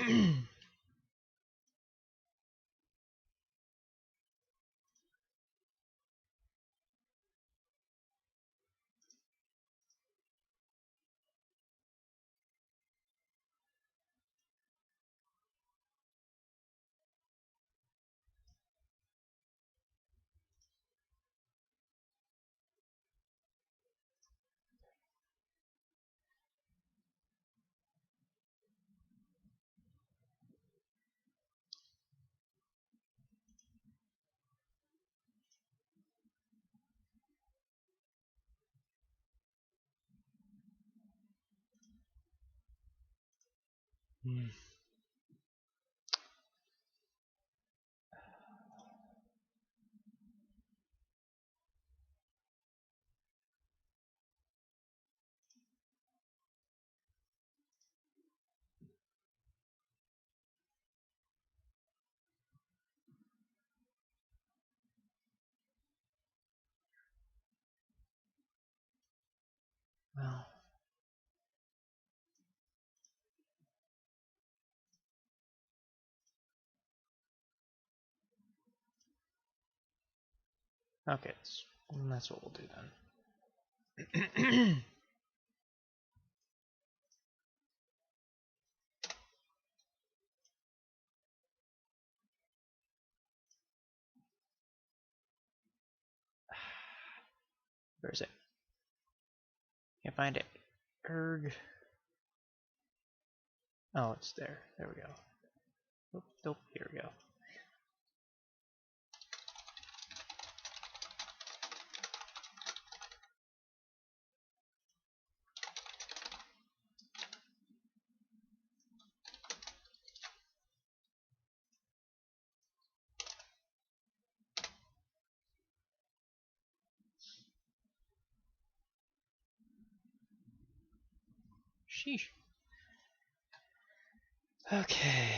Well, okay, that's what we'll do then. Where is it? Can't find it. Erg. Oh, it's there. There we go. Nope, nope, here we go. Sheesh. Okay.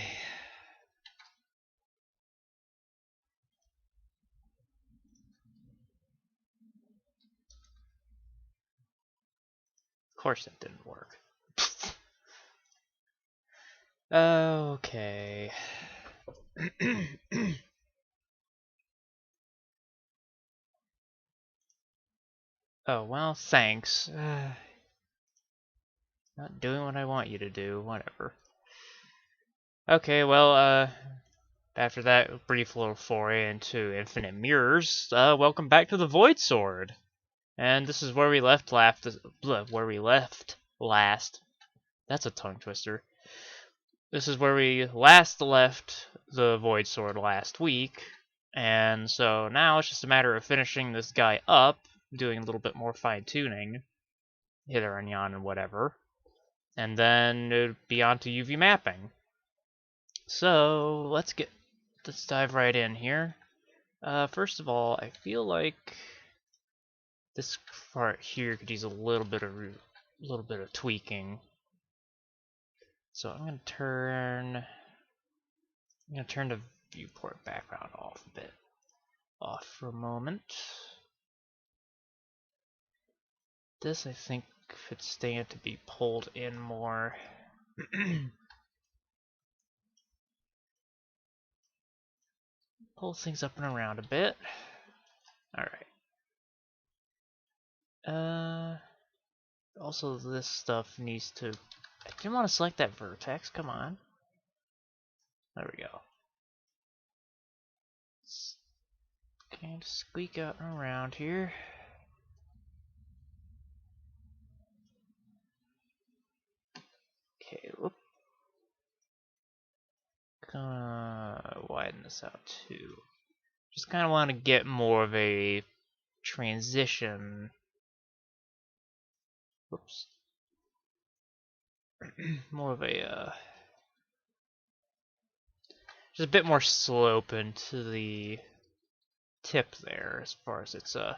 Of course that didn't work. Okay. Oh, well, thanks. Not doing what I want you to do, whatever. Okay, well, after that brief little foray into Infinite Mirrors, welcome back to the Void Sword. And this is where we left last. That's a tongue twister. This is where we last left the Void Sword last week. And so now it's just a matter of finishing this guy up, doing a little bit more fine-tuning, hither and yon and whatever. And then it'd be on to UV mapping. So let's dive right in here. First of all, I feel like this part here could use a little bit of tweaking. So I'm gonna turn the viewport background off for a moment. This I think could stand to be pulled in more. Pull things up and around a bit. Alright. Also this stuff needs to... I didn't want to select that vertex, come on. There we go. Kind of squeak out and around here. Okay, whoop. Gonna widen this out too. Just kind of want to get more of a transition. Whoops. More of a just a bit more slope into the tip there as far as it's oh.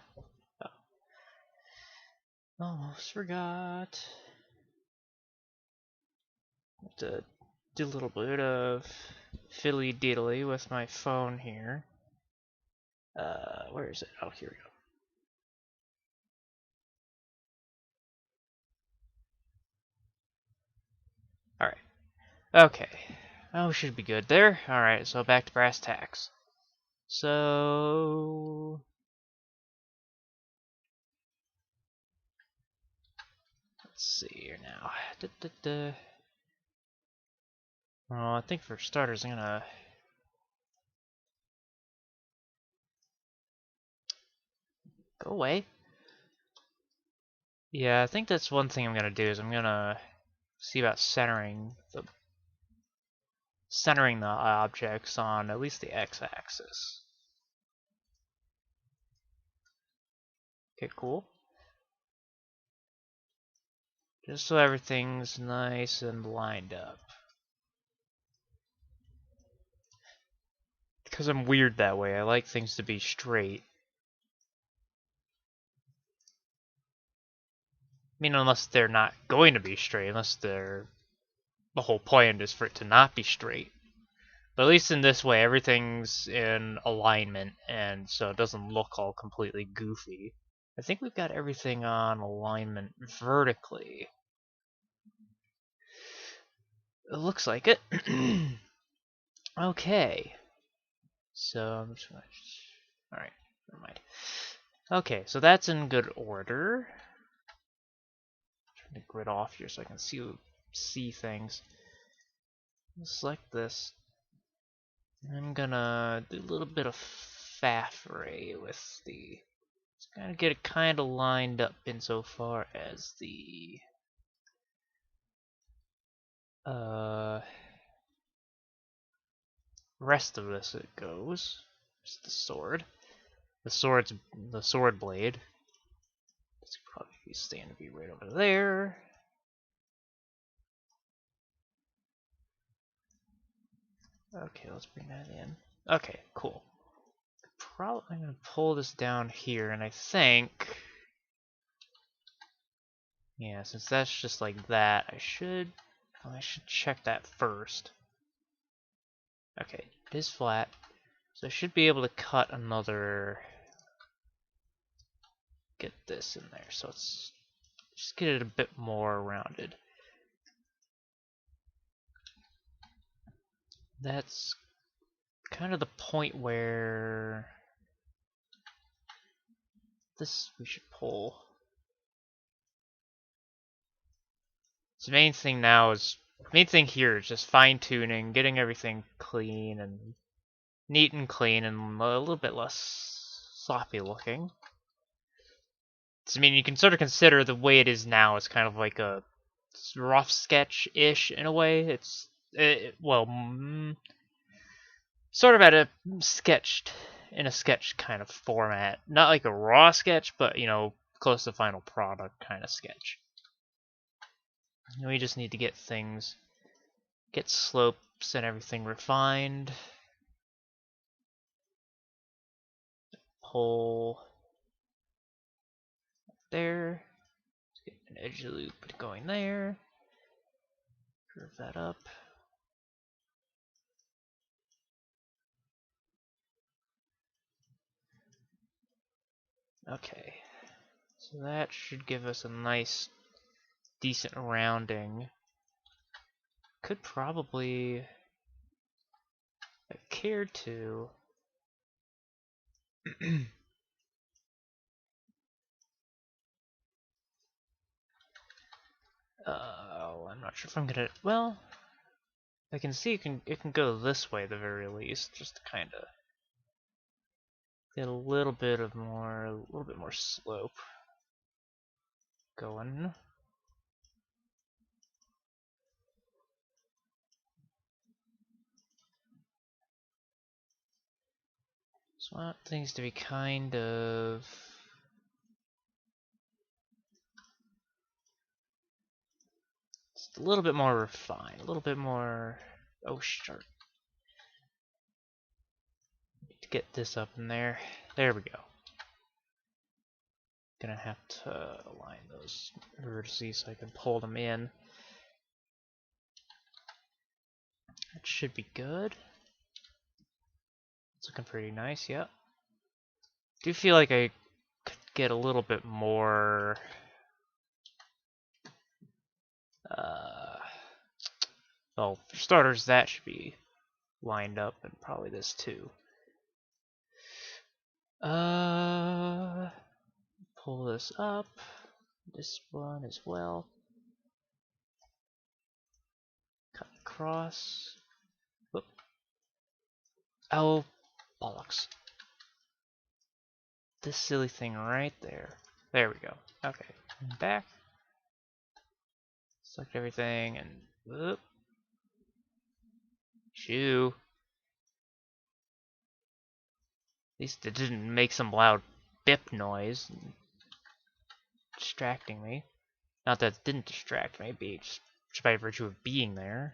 Almost forgot. Have to do a little bit of fiddly diddly with my phone here. Where is it? Oh, here we go. Alright. Okay. Oh, we should be good there. Alright, so back to brass tacks. So... let's see here now. Well, I think for starters, I'm gonna... go away. Yeah, I think that's one thing I'm gonna do, is I'm gonna see about centering the objects on at least the x-axis. Okay, cool. Just so everything's nice and lined up. Because I'm weird that way, I like things to be straight. I mean, unless they're not going to be straight, unless they're... the whole point is for it to not be straight. But at least in this way, everything's in alignment, and so it doesn't look all completely goofy. I think we've got everything on alignment vertically. It looks like it. Okay. So I'm just gonna... alright, never mind. Okay, so that's in good order. Trying to grid off here so I can see things. Select this. I'm gonna do a little bit of faffray with the... just gotta get it kind of lined up insofar as the... rest of this it goes. Just the sword. The sword blade. This could probably stand to be right over there. Okay, let's bring that in. Okay, cool. Probably I'm gonna pull this down here, and I think, yeah, since that's just like that, I should check that first. Okay, it is flat, so I should be able to cut another. Get this in there, so it's just get it a bit more rounded. That's kind of the point where this we should pull. So the main thing now is, main thing here is just fine tuning, getting everything clean and neat and clean and a little bit less sloppy looking. So, I mean, you can sort of consider the way it is now as kind of like a rough sketch-ish in a way. It's, well, sort of at a sketched, in a sketch kind of format. Not like a raw sketch, but, you know, close to final product kind of sketch. And we just need to get things, get slopes and everything refined. Pull there. Let's get an edge loop going there. Curve that up. Okay, so that should give us a nice, decent rounding. Could probably, if I cared to, I'm not sure if I'm gonna, well, I can see it can go this way at the very least, just to kind of get a little bit more slope going. So I want things to be kind of just a little bit more refined, a little bit more. Oh, sure. Need to get this up in there. There we go. Gonna have to align those vertices so I can pull them in. That should be good. It's looking pretty nice, yep. Do feel like I could get a little bit more Well, for starters, that should be lined up, and probably this too. Pull this up. This one as well. Cut across. Whoop. Oh, bollocks. This silly thing right there. There we go. Okay. Back. Select everything and whoop. Shoo. At least it didn't make some loud bip noise distracting me. Not that it didn't distract me, just by virtue of being there.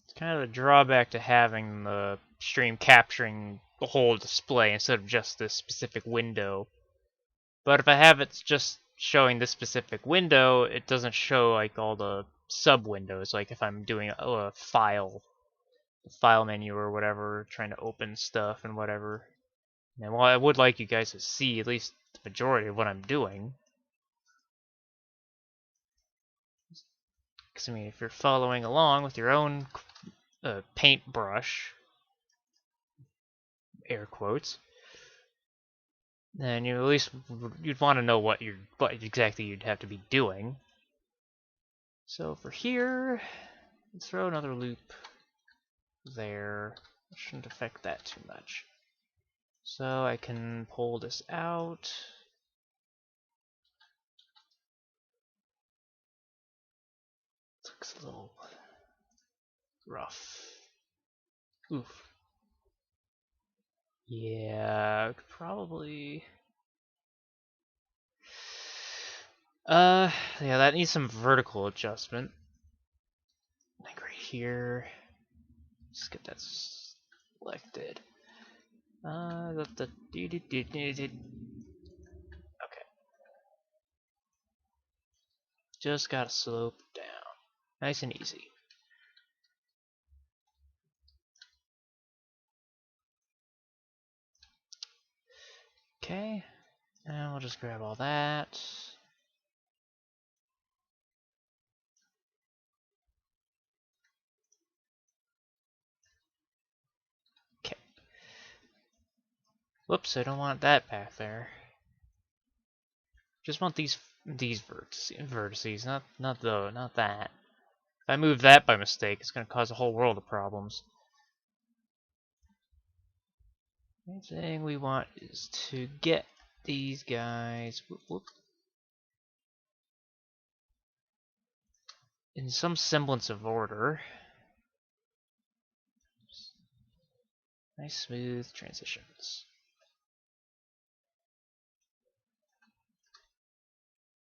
It's kind of a drawback to having the stream capturing the whole display instead of just this specific window. But if I have it just showing this specific window, it doesn't show like all the sub windows. Like if I'm doing a file menu or whatever, trying to open stuff and whatever. And while I would like you guys to see at least the majority of what I'm doing, because I mean, if you're following along with your own paintbrush, air quotes, then you at least you'd want to know what exactly you'd have to be doing. So for here, let's throw another loop there. It shouldn't affect that too much. So I can pull this out. Looks a little rough. Oof. Yeah, could probably. Yeah, that needs some vertical adjustment. Like right here. Just get that selected. Okay. Just gotta slope down. Nice and easy. Okay. And we'll just grab all that. Okay. Whoops, I don't want that back there. Just want these vertices, not that. If I move that by mistake, it's gonna cause a whole world of problems. Main thing we want is to get these guys in some semblance of order. Nice smooth transitions.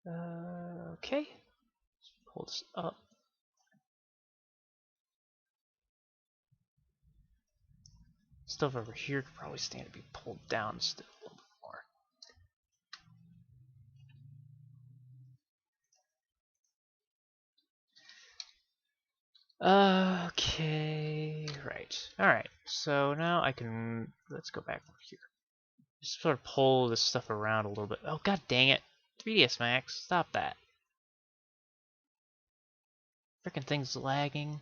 Okay. Pull this up. Stuff over here could probably stand to be pulled down still a little bit more. Okay, right. Alright, so now I can, let's go back over here. Just sort of pull this stuff around a little bit. Oh, god dang it. 3ds Max, stop that. Frickin' thing's lagging.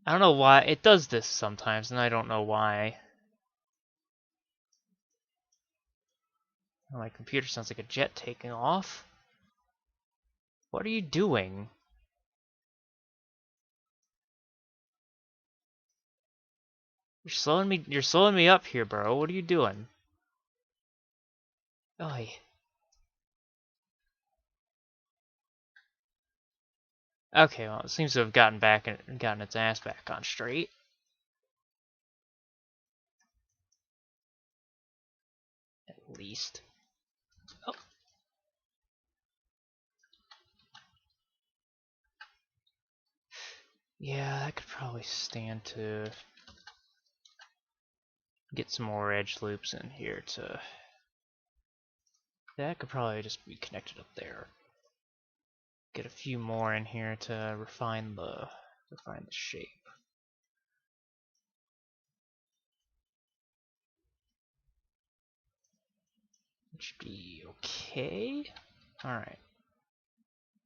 I don't know why. It does this sometimes, and I don't know why. My computer sounds like a jet taking off. What are you doing? You're slowing me up here, bro. What are you doing? Oy. Okay, well, it seems to have gotten back and gotten its ass back on straight. At least. Oh. Yeah, that could probably stand to get some more edge loops in here to. That could probably just be connected up there. Get a few more in here to refine the shape. It should be okay. Alright.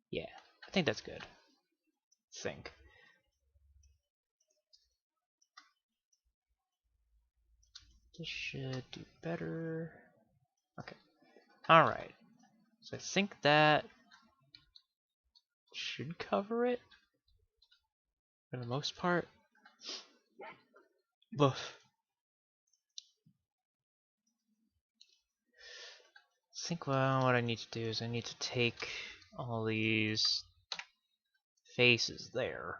Yeah, I think that's good. Think. This should do better. Okay. Alright. So I think that should cover it for the most part. Woof. I think well, what I need to do is I need to take all these faces there.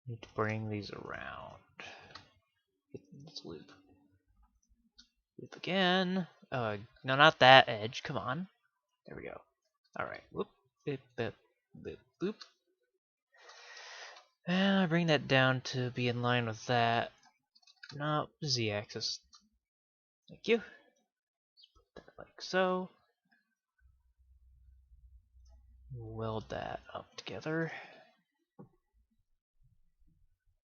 I need to bring these around. Let's loop. Loop again. No, not that edge. Come on. There we go. Alright. Whoop. Boop, boop, boop, boop. And I bring that down to be in line with that. No, Z-axis. Thank you. Let's put that like so. Weld that up together.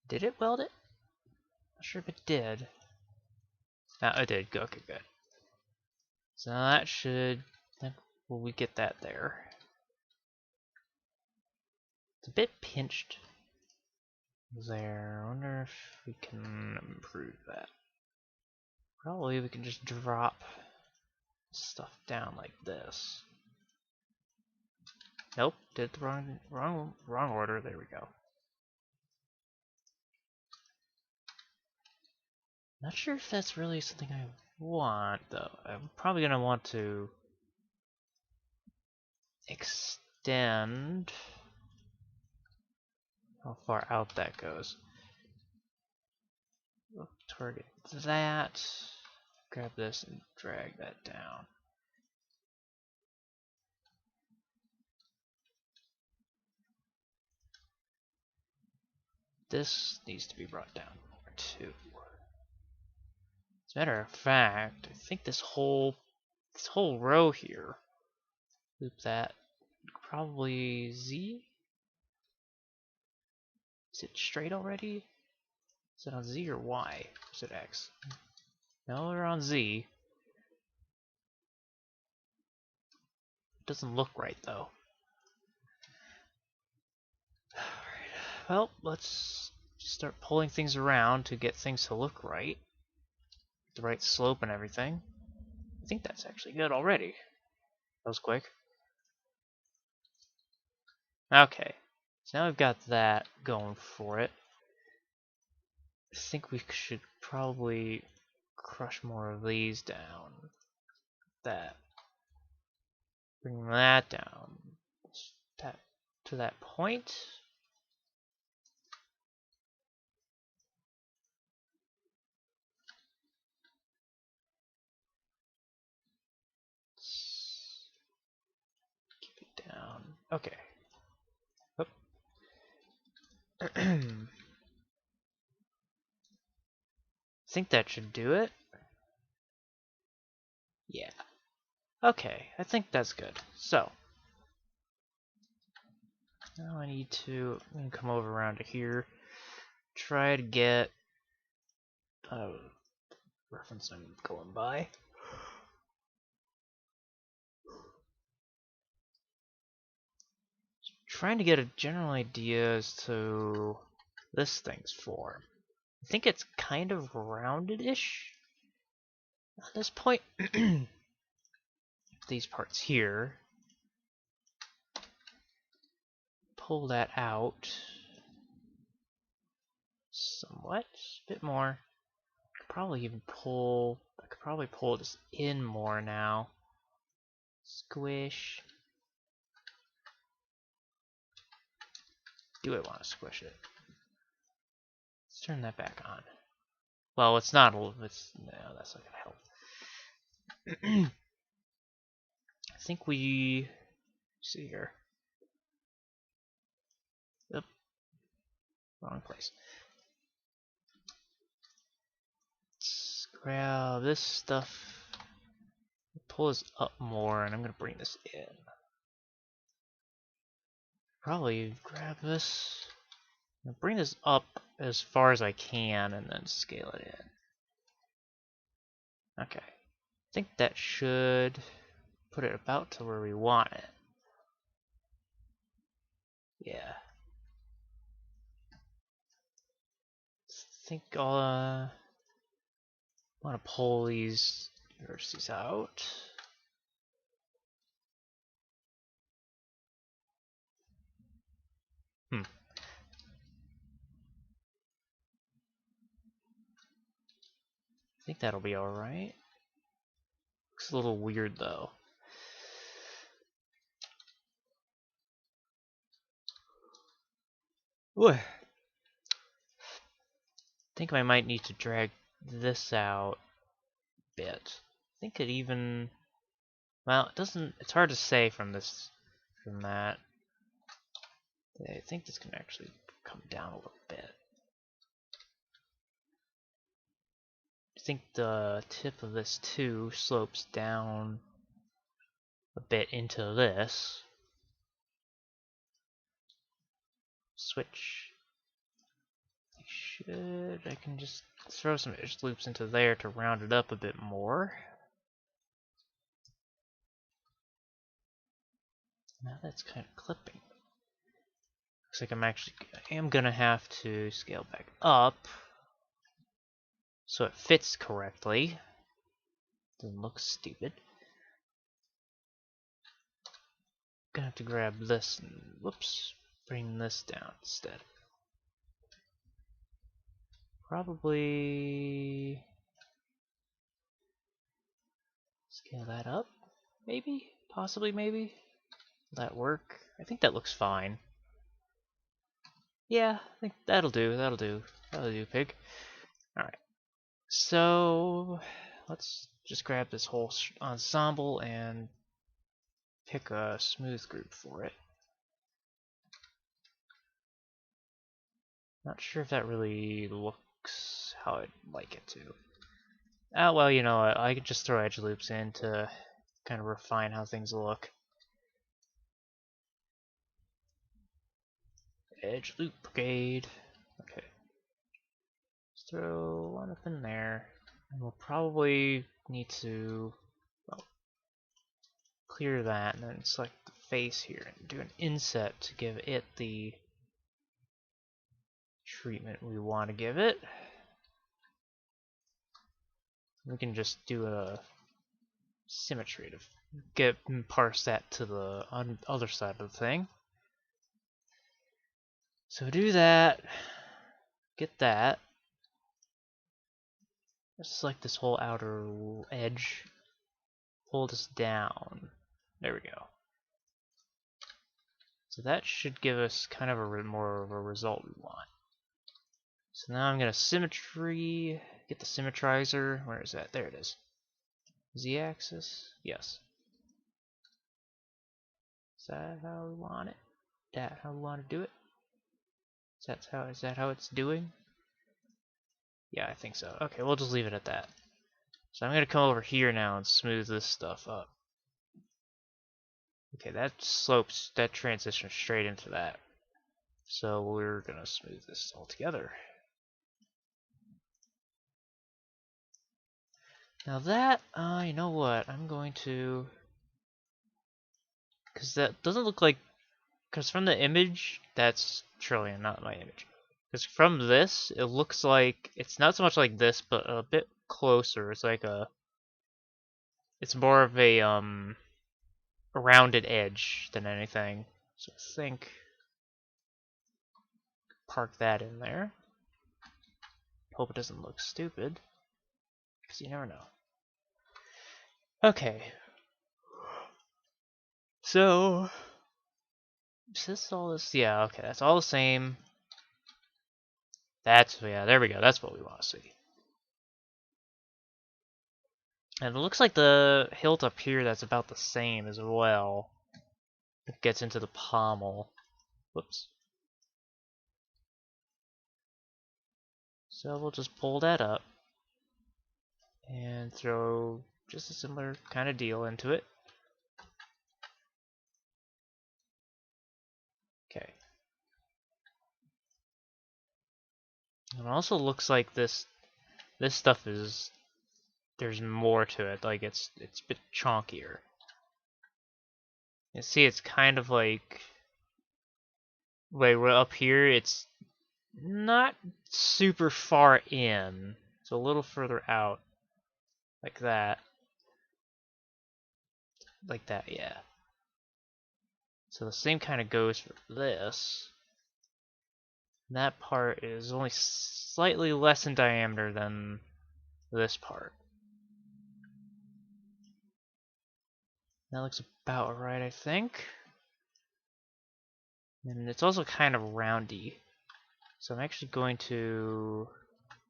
Did it weld it? Not sure if it did. Ah, it did. Okay, good. So that should. Will we get that there? It's a bit pinched there. I wonder if we can improve that. Probably we can just drop stuff down like this. Nope, did the wrong order. There we go. Not sure if that's really something I want though. I'm probably gonna want to extend how far out that goes. We'll target that. Grab this and drag that down. This needs to be brought down more too. As a matter of fact, I think this whole row here, loop that, probably Z? Is it straight already? Is it on Z or Y? Is it X? No, we're on Z. It doesn't look right though. Alright, well, let's start pulling things around to get things to look right. The right slope and everything. I think that's actually good already. That was quick. Okay, so now we've got that going for it. I think we should probably crush more of these down. That. Bring that down. That to that point. Keep it down. Okay. Oop. I think that should do it. Yeah. Okay, I think that's good. So now I need to come over around to here. Try to get reference I'm going by. Trying to get a general idea as to this thing's form. I think it's kind of rounded-ish at this point. These parts here. Pull that out somewhat, a bit more. I could probably pull this in more now. Squish. Do I want to squish it? Let's turn that back on. Well, it's not. No, that's not gonna help. I think we see here. Yep. Wrong place. Let's grab this stuff. Pull this up more, and I'm gonna bring this in. Probably grab this. Bring this up as far as I can, and then scale it in. Okay. think that should put it about to where we want it. Yeah. I think I'll want to pull these vertices out. I think that'll be alright. Looks a little weird though. Ooh. I think I might need to drag this out a bit. I think it even, well, it doesn't, it's hard to say from that. I think this can actually come down a little bit. I think the tip of this too slopes down a bit into this. Switch. I can just throw some edge loops into there to round it up a bit more. Now that's kind of clipping. Looks like I am gonna have to scale back up so it fits correctly. Doesn't look stupid. Gonna have to grab this and whoops, bring this down instead. Probably scale that up, maybe, possibly, maybe. Will that work? I think that looks fine. Yeah, I think that'll do. That'll do, pig. All right. So let's just grab this whole ensemble and pick a smooth group for it. Not sure if that really looks how I'd like it to. Ah, well, you know what, I could just throw edge loops in to kind of refine how things look. Edge loop brigade. Okay. Just throw one up in there. And we'll probably need to, well, clear that and then select the face here and do an inset to give it the treatment we want to give it. We can just do a symmetry to parse that to the other side of the thing. So do that, get that. Just select this whole outer edge, pull this down. There we go. So that should give us kind of more of a result we want. So now I'm gonna symmetry, get the symmetrizer. Where is that? There it is. Z-axis, yes. Is that how we want it? Is that how we want to do it? Is that how it's doing? Yeah, I think so. Okay, we'll just leave it at that. So I'm gonna come over here now and smooth this stuff up. Okay, that transitions straight into that. So we're gonna smooth this all together. Now that, you know what, I'm going to, because that doesn't look like, because from the image, that's Trillian, not my image. Because from this, it looks like, it's not so much like this, but a bit closer. It's like it's more of a rounded edge than anything. So I think, park that in there. Hope it doesn't look stupid, because you never know. Okay. So, is this all this? Yeah, okay, that's all the same. Yeah, there we go, that's what we want to see. And it looks like the hilt up here, that's about the same as well. It gets into the pommel. Whoops. So we'll just pull that up and throw just a similar kind of deal into it. Okay. And it also looks like this stuff is there's more to it. Like it's a bit chonkier. You see, it's kind of like we're up here. It's not super far in. It's a little further out, like that. Like that, yeah. So the same kind of goes for this. That part is only slightly less in diameter than this part. That looks about right, I think. And it's also kind of roundy. So I'm actually going to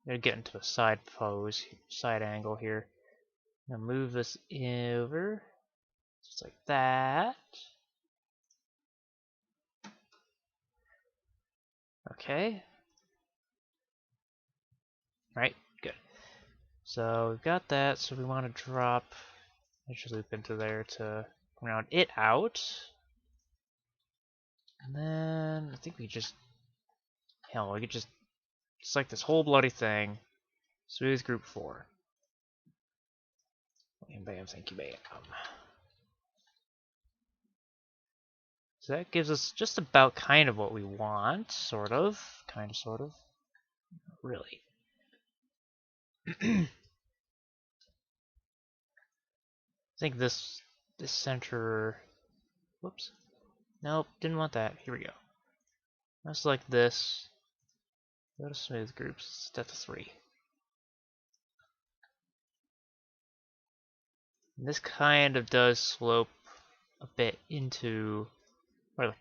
get into a side pose, side angle here. I'm gonna move this over, just like that. Okay. Right, good. So we've got that, so we want to drop edge loop into there to round it out. And then I think we just, hell, we could just select this whole bloody thing, smooth group 4. Bam, bam, thank you, bam. So that gives us just about kind of what we want, sort of, kind of, sort of, really. I think this center, whoops, nope, didn't want that. Here we go. Let's select this. Go to smooth groups, step 3. And this kind of does slope a bit into where the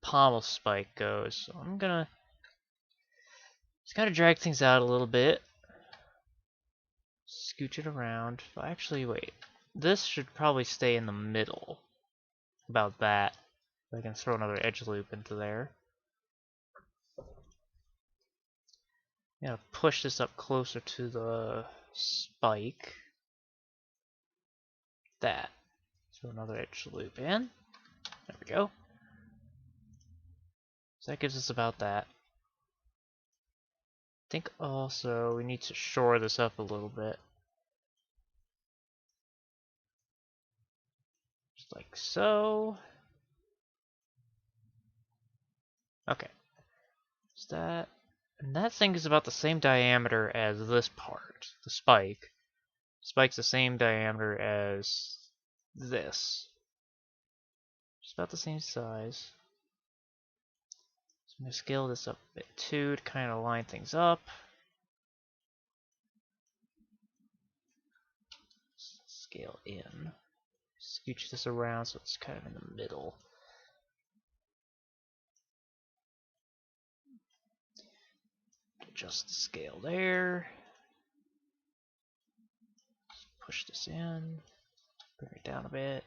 pommel spike goes. So I'm gonna just kind of drag things out a little bit. Scooch it around. Actually, wait. This should probably stay in the middle. About that. I can throw another edge loop into there. I'm gonna push this up closer to the spike. That. Throw another edge loop in. There we go. So that gives us about that. I think also we need to shore this up a little bit. Just like so. Okay. So that, and that thing is about the same diameter as this part, the spike. Spike's the same diameter as this. Just about the same size. So I'm going to scale this up a bit too to kind of line things up. Scale in. Scooch this around so it's kind of in the middle. Adjust the scale there. Push this in. Bring it down a bit.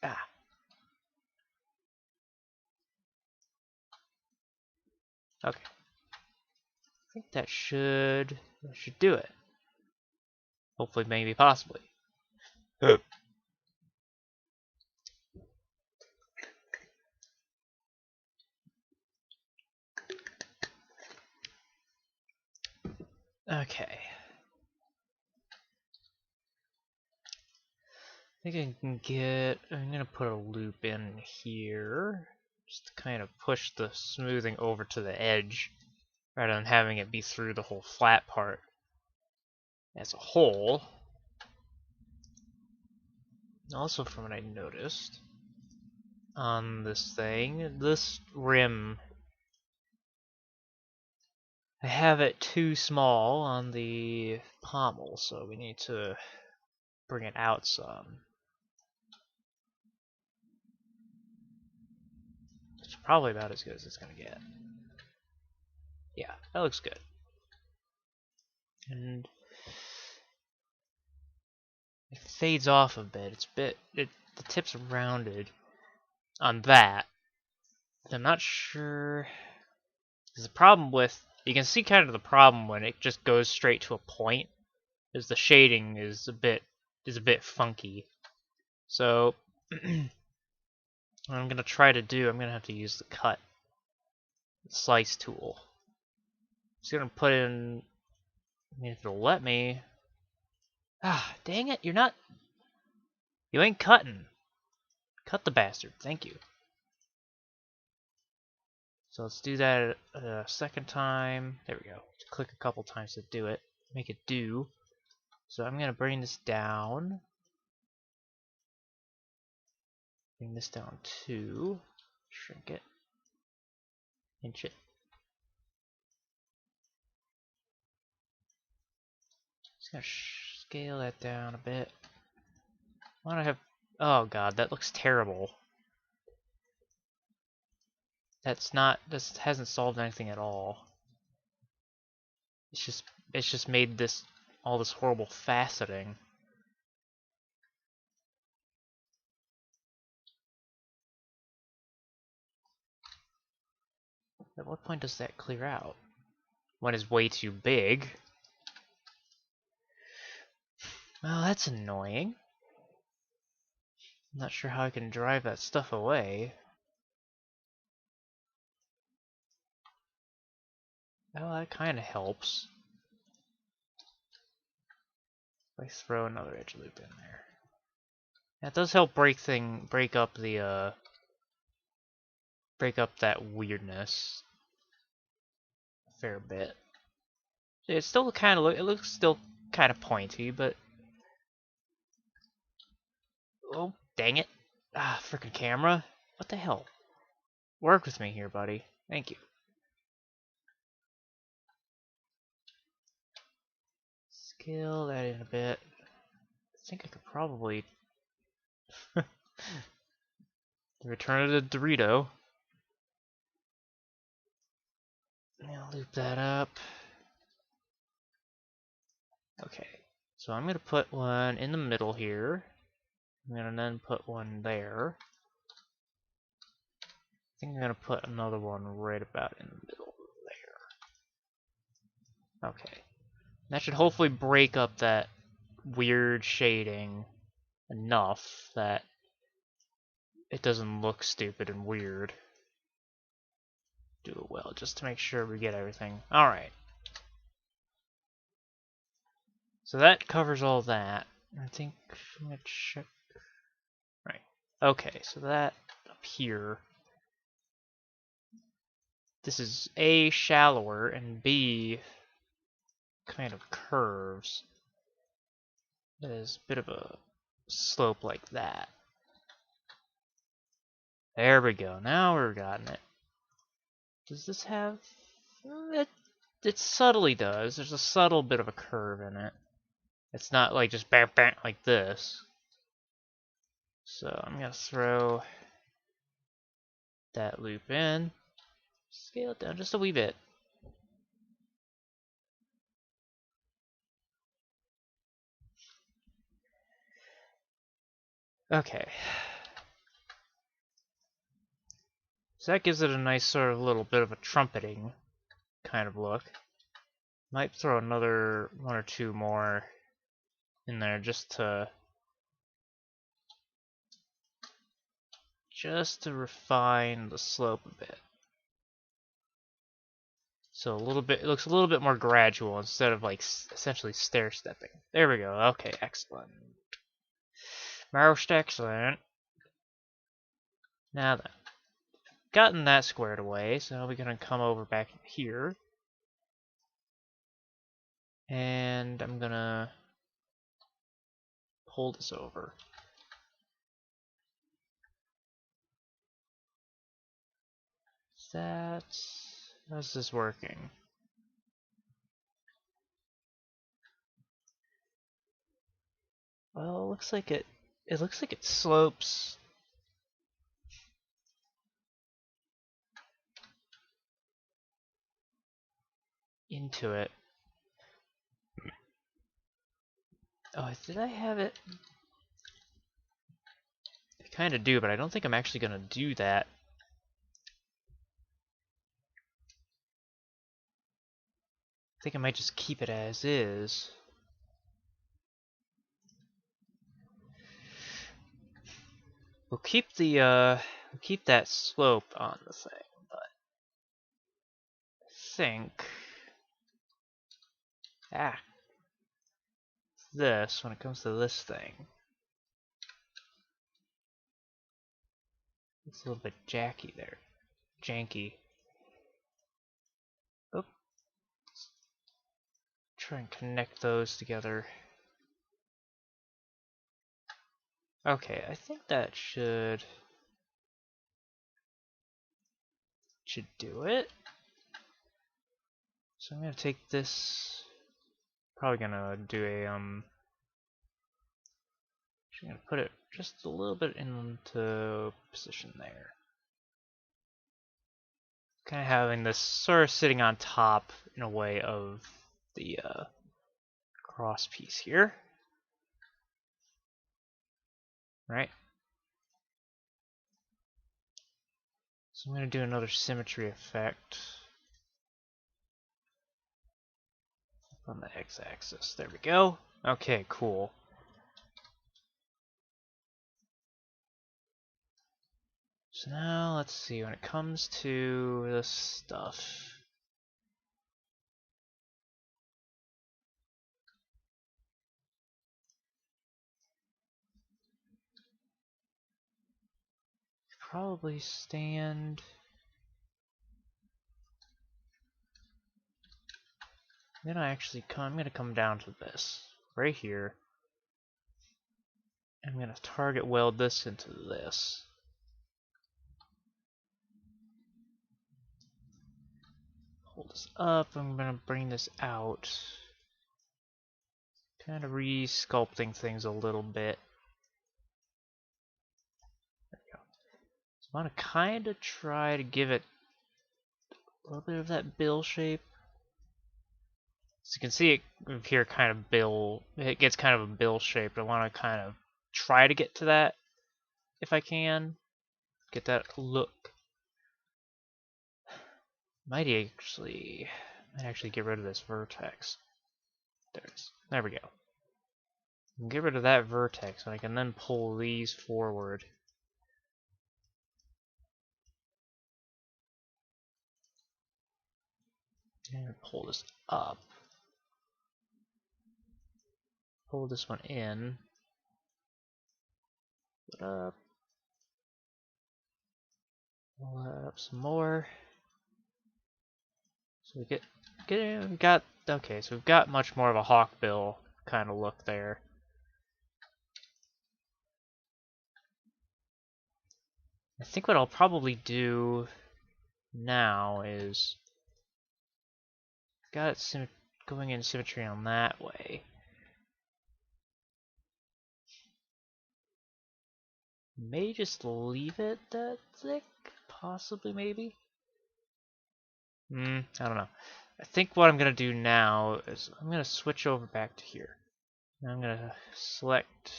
Ah. Okay. I think that should do it. Hopefully, maybe, possibly. Okay. I think I can get, I'm gonna put a loop in here, just to kind of push the smoothing over to the edge, rather than having it be through the whole flat part as a whole. Also, from what I noticed on this thing, this rim, I have it too small on the pommel, so we need to bring it out some. It's probably about as good as it's gonna get. Yeah, that looks good. And it fades off a bit. The tip's rounded on that. I'm not sure. There's a problem with, you can see kind of the problem when it just goes straight to a point, is the shading is a bit funky. So what I'm gonna try to do, I'm gonna have to use the slice tool. Just gonna put in I mean, if it'll let me. Ah, dang it, you're not. You ain't cutting. Cut the bastard, thank you. So let's do that a second time. There we go. Click a couple times to do it. Make it do. So I'm gonna bring this down. Bring this down too. Shrink it. Inch it. Just gonna scale that down a bit. Why don't I have... Oh god, that looks terrible. That's not... This hasn't solved anything at all. It's just made this... all this horrible faceting. At what point does that clear out? When it's way too big. Well, that's annoying. I'm not sure how I can drive that stuff away. Well, that kind of helps. If I throw another edge loop in there. That does help break up the break up that weirdness a fair bit. It still kind of it looks still kind of pointy, but oh dang it! Ah, freaking camera! What the hell? Work with me here, buddy. Thank you. Scale that in a bit. I think I could probably return it to Dorito. Now loop that up. Okay, so I'm gonna put one in the middle here. I'm gonna then put one there. I think I'm gonna put another one right about in the middle there. Okay. That should hopefully break up that weird shading enough that it doesn't look stupid and weird. Do it well, just to make sure we get everything. Alright. So that covers all that. I think I'm gonna check. Right. Okay, so that up here. This is A, shallower, and B, kind of curves. There's a bit of a slope like that. There we go. Now we've gotten it. Does this have... It subtly does. There's a subtle bit of a curve in it. It's not like just bam bam like this. So I'm gonna throw that loop in. Scale it down just a wee bit. Okay. So that gives it a nice sort of little bit of a trumpeting kind of look. Might throw another one or two more in there just to refine the slope a bit. So a little bit, it looks a little bit more gradual instead of like essentially stair stepping. There we go. Okay, excellent. Most excellent. Now then, gotten that squared away, so now we're gonna come over back here, and I'm gonna pull this over. How's this working? Well, it looks like it slopes into it. Oh, did I have it? I kind of do, but I don't think I'm actually gonna do that. I think I might just keep it as is. We'll keep that slope on the thing, but I think Ah, this when it comes to this thing. It's a little bit jacky there. Janky. Oh, try and connect those together. Okay, I think that should do it. So I'm gonna take this. Probably gonna do a Actually gonna put it just a little bit into position there. Kind of having this sort of sitting on top in a way of the cross piece here. Right? So I'm going to do another symmetry effect on the x-axis. There we go. Okay, cool. So now let's see, when it comes to this stuff. Probably stand. Then I'm gonna come down to this right here. I'm gonna target weld this into this. Hold this up. I'm gonna bring this out. Kind of re-sculpting things a little bit. There we go. So I want to kind of try to give it a little bit of that bill shape. So you can see it here kind of it gets kind of a bill shape. I want to kind of try to get to that if I can. Get that look. Might actually get rid of this vertex. There we go. Get rid of that vertex and I can then pull these forward. And pull this up. Pull this one in. Put up. Pull that up some more. So we've got much more of a hawkbill kind of look there. I think what I'll probably do now is got it going in symmetry on that way. May just leave it that thick, possibly, maybe. I don't know. I think what I'm gonna do now is I'm gonna switch over back to here. And I'm gonna select.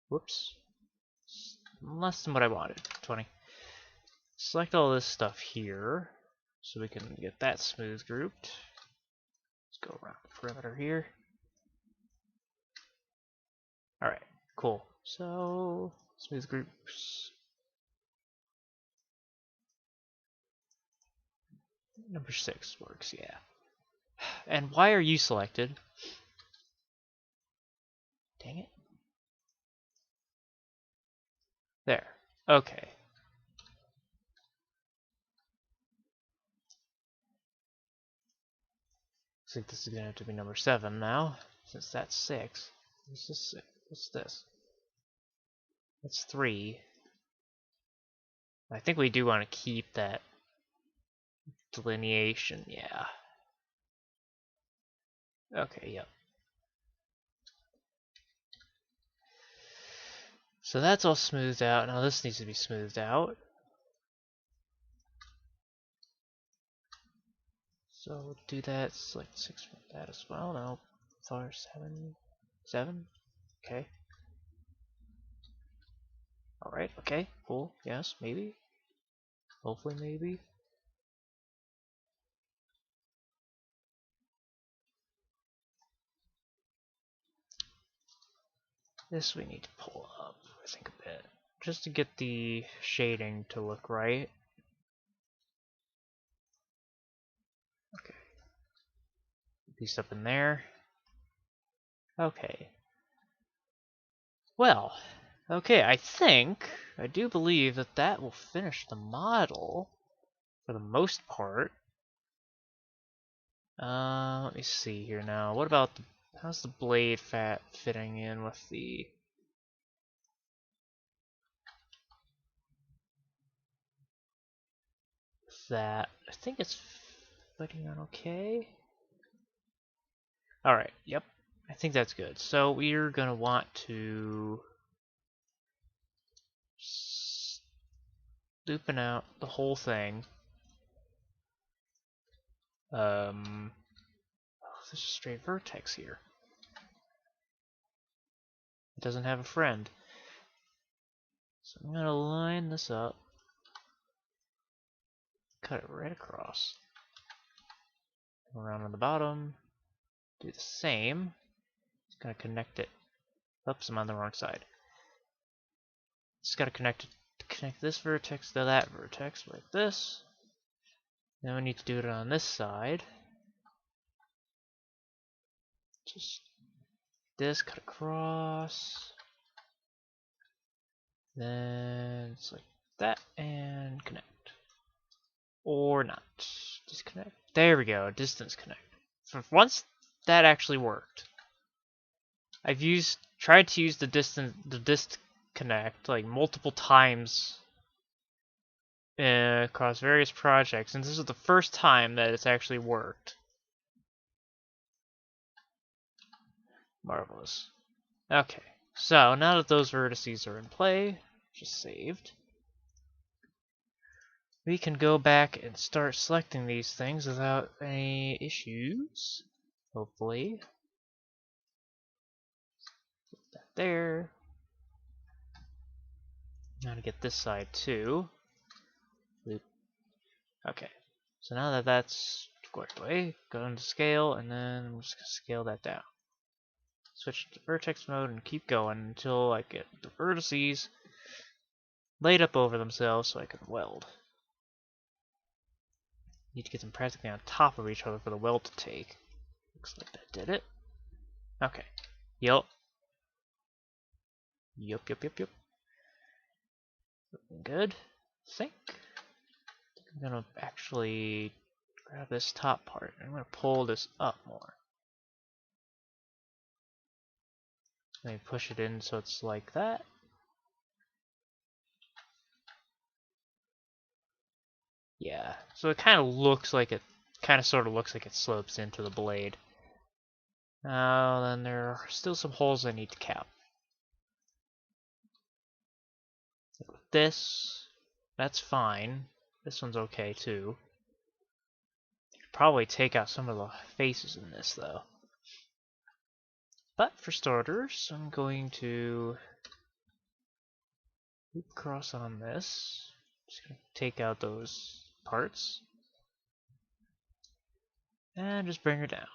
Whoops. Less than what I wanted. 20. Select all this stuff here, so we can get that smooth grouped. Let's go around the perimeter here. Alright, cool. So, smooth groups. Number 6 works, yeah. And why are you selected? Dang it. There. Okay. Looks like this is gonna have to be number 7 now, since that's 6. What's this? What's this? That's 3. I think we do want to keep that delineation, yeah. Okay, yep. So that's all smoothed out. Now this needs to be smoothed out. So we'll do that, select 6 from that as well. Now, 7. 7? Okay. Alright, okay, cool. Yes, maybe. Hopefully, maybe. This we need to pull up, I think, a bit. Just to get the shading to look right. Okay. least up in there. Okay. Well, okay, I do believe that that will finish the model for the most part. Let me see here now. What about how's the blade fitting in with that? I think it's fitting on okay. Alright, yep. I think that's good. So we're gonna want to looping out the whole thing. Oh, there's a straight vertex here. It doesn't have a friend. So I'm gonna line this up. Cut it right across. Around on the bottom. Do the same. Just gonna connect it. Oops, I'm on the wrong side. Just gotta connect this vertex to that vertex like this. Then we need to do it on this side. Just this, cut across. Then it's like that and connect. Or not. Disconnect. There we go, distance connect. For once that actually worked. I've tried to use the disconnect like multiple times across various projects, and this is the first time that it's actually worked. Marvelous. Okay, so now that those vertices are in play, just saved, we can go back and start selecting these things without any issues, hopefully. Put that there. Now to get this side too. Loop. Okay, so now that that's squared away, go into scale, and then I'm just going to scale that down. Switch to vertex mode and keep going until I get the vertices laid up over themselves so I can weld. Need to get them practically on top of each other for the weld to take. Looks like that did it. Okay. Yup. Yup. Looking good. I think I'm gonna actually grab this top part. I'm gonna pull this up more. Let me push it in so it's like that. Yeah, so it kind of sort of looks like it slopes into the blade. Now then there are still some holes I need to cap. Like with this, that's fine. This one's okay too. Could probably take out some of the faces in this though. But for starters, I'm going to loop across on this. Just gonna take out those parts. And just bring her down.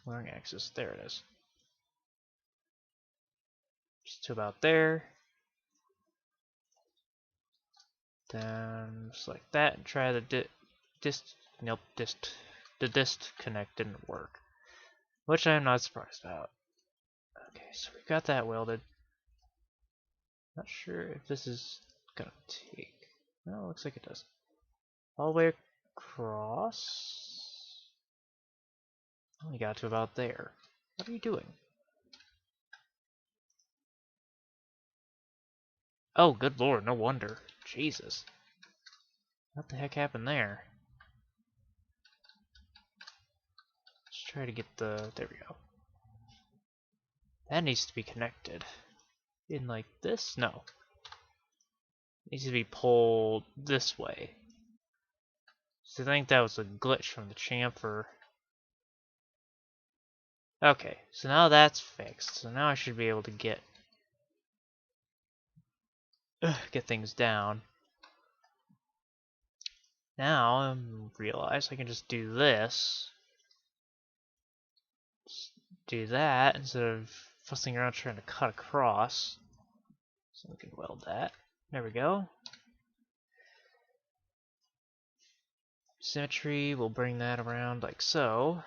Wrong axis, there it is. Just to about there. Then just like that, and try the disconnect didn't work. Which I'm not surprised about. Okay, so we got that welded. Not sure if this is gonna take. No, it looks like it does. All the way across. Only got to about there. What are you doing? Oh, good lord, no wonder. Jesus. What the heck happened there? Let's try to get the. There we go. That needs to be connected. In like this? No. It needs to be pulled this way. So I think that was a glitch from the chamfer. Okay, so now that's fixed. So now I should be able to get things down. Now I realize I can just do this. Just do that instead of fussing around trying to cut across. So we can weld that. There we go. Symmetry, we'll bring that around like so.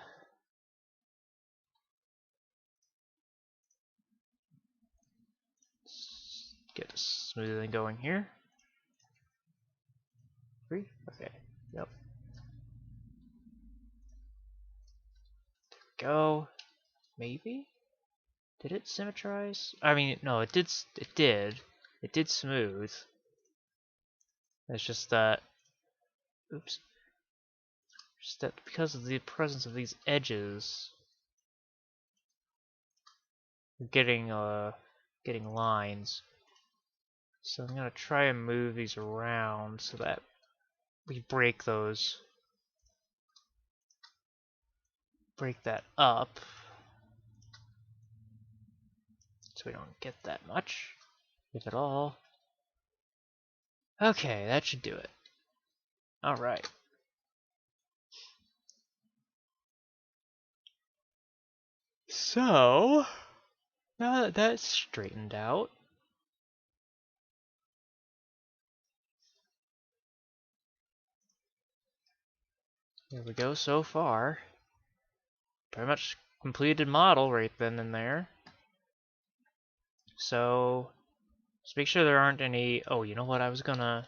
Let's get a smoothing going here. 3? Okay, yep. Go. Maybe? Did it symmetrize? I mean, no, it did. It did. It did smooth. It's just that. Oops. Just that because of the presence of these edges, we're getting lines. So I'm gonna try and move these around so that we break that up, so we don't get that much, if at all. Okay, that should do it. Alright. So, now that that's straightened out, there we go so far. Pretty much completed model right then and there. So, just make sure there aren't any. Oh, you know what? I was gonna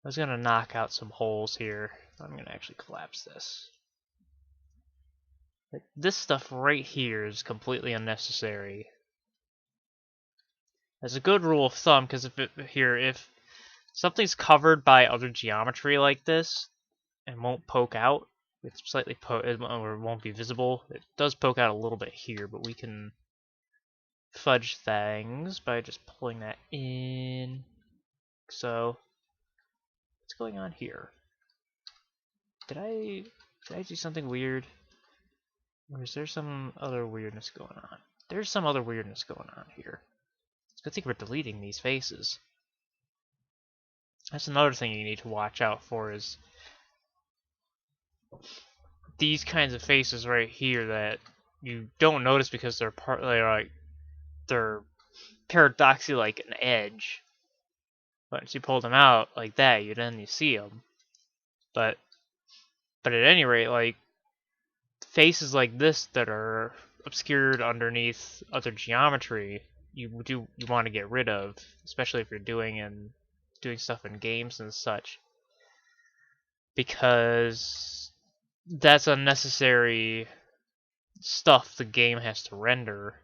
knock out some holes here. I'm gonna actually collapse this. Like, this stuff right here is completely unnecessary. As a good rule of thumb, because if something's covered by other geometry like this and won't poke out, it's slightly or it won't be visible. It does poke out a little bit here, but we can fudge things by just pulling that in. So, what's going on here? Did I do something weird? Or is there some other weirdness going on? There's some other weirdness going on here. It's a good thing we're deleting these faces. That's another thing you need to watch out for, is these kinds of faces right here that you don't notice because they're paradoxically like an edge. But once you pull them out like that, you see them. But at any rate, like, faces like this that are obscured underneath other geometry, you want to get rid of, especially if you're doing stuff in games and such, because that's unnecessary stuff the game has to render.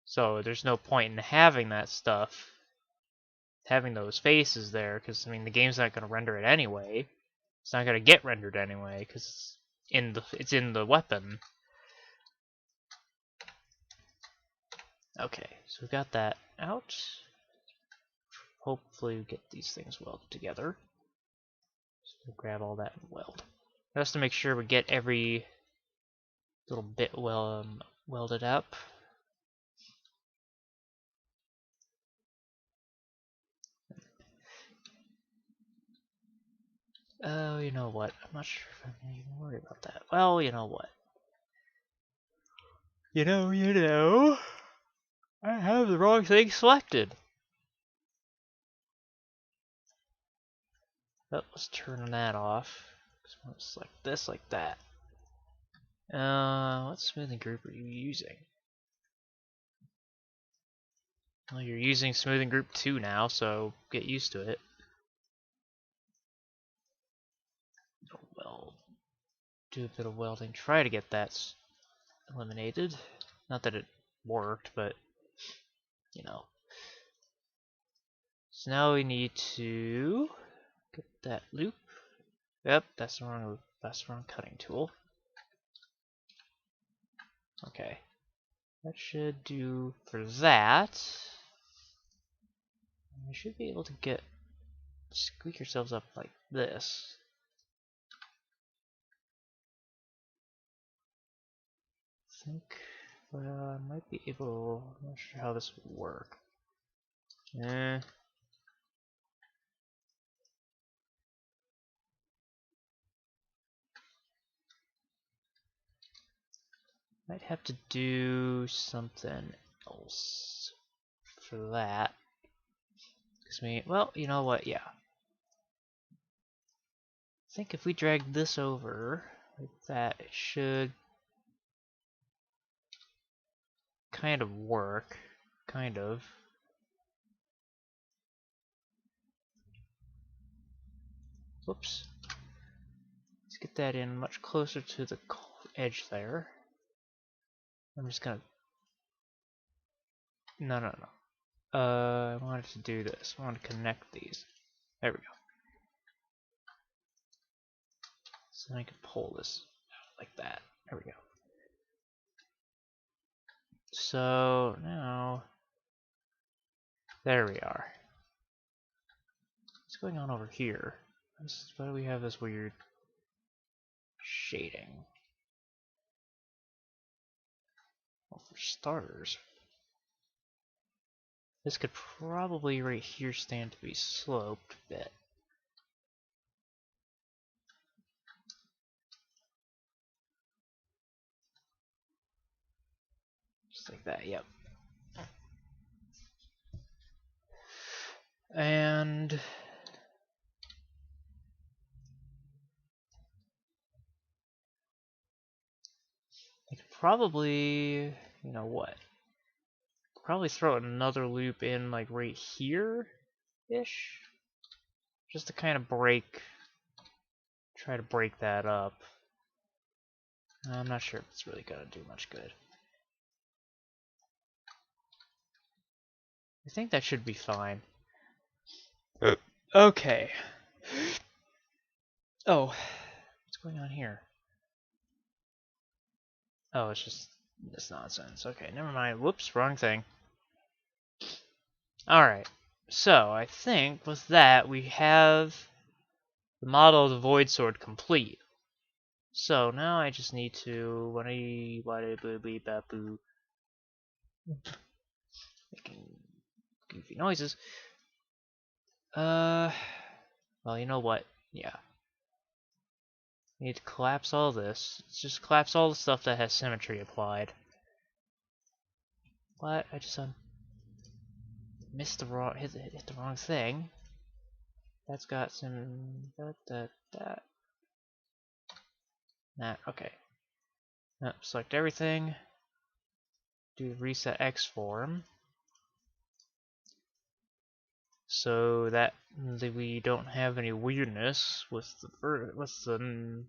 So there's no point in having that stuff, having those faces there, because I mean the game's not going to render it anyway. It's not going to get rendered anyway because it's in the weapon. Okay, so we've got that out. Hopefully we get these things welded together. So grab all that and weld. Just to make sure we get every little bit welded up. Oh, you know what? I'm not sure if I'm gonna even worry about that. Well, you know what? You know, I have the wrong thing selected. But let's turn that off. So select this like that. What smoothing group are you using? Well, you're using smoothing group 2 now, so get used to it. Weld. Do a bit of welding. Try to get that eliminated. Not that it worked, but you know. So now we need to get that loop. Yep, that's the wrong cutting tool. Okay. That should do for that. We should be able to squeak ourselves up like this. I think I might be able. I'm not sure how this would work. Might have to do something else for that. Well, you know what? Yeah. think if we drag this over like that, it should kind of work. Kind of. Whoops. Let's get that in much closer to the edge there. I'm just gonna... No. I wanted to do this. I want to connect these. There we go. So I can pull this out like that. There we go. So now, there we are. What's going on over here? Why do we have this weird shading? Well, for starters, this could probably right here stand to be sloped a bit. Just like that, yep. And I could probably, you know what? Probably throw another loop in like right here-ish. Just to kind of try to break that up. I'm not sure if it's really gonna do much good. I think that should be fine. Okay. Oh, what's going on here? Oh, it's just this nonsense. Okay, never mind. Whoops, wrong thing. Alright, so I think with that we have the model of the Void Sword complete. So now I just need to making goofy noises. Well, you know what? Yeah. Need to collapse all this. Let's just collapse all the stuff that has symmetry applied. What? I just missed the wrong hit the wrong thing. That's got some that okay. Select everything. Do the reset X form. So that we don't have any weirdness with the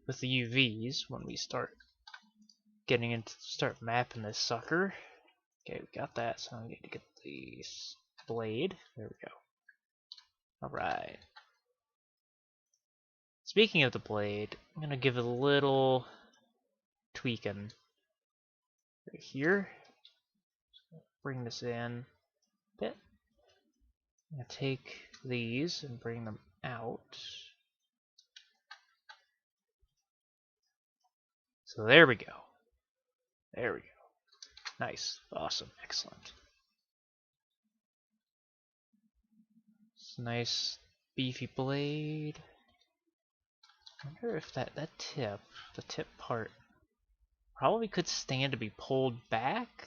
UVs when we start mapping this sucker. Okay, we got that, so I need to get the blade. There we go. Alright. Speaking of the blade, I'm gonna give it a little tweaking right here. Bring this in a bit. I'm gonna take these and bring them out. So there we go. There we go. Nice. Awesome. Excellent. It's a nice beefy blade. I wonder if the tip part, probably could stand to be pulled back,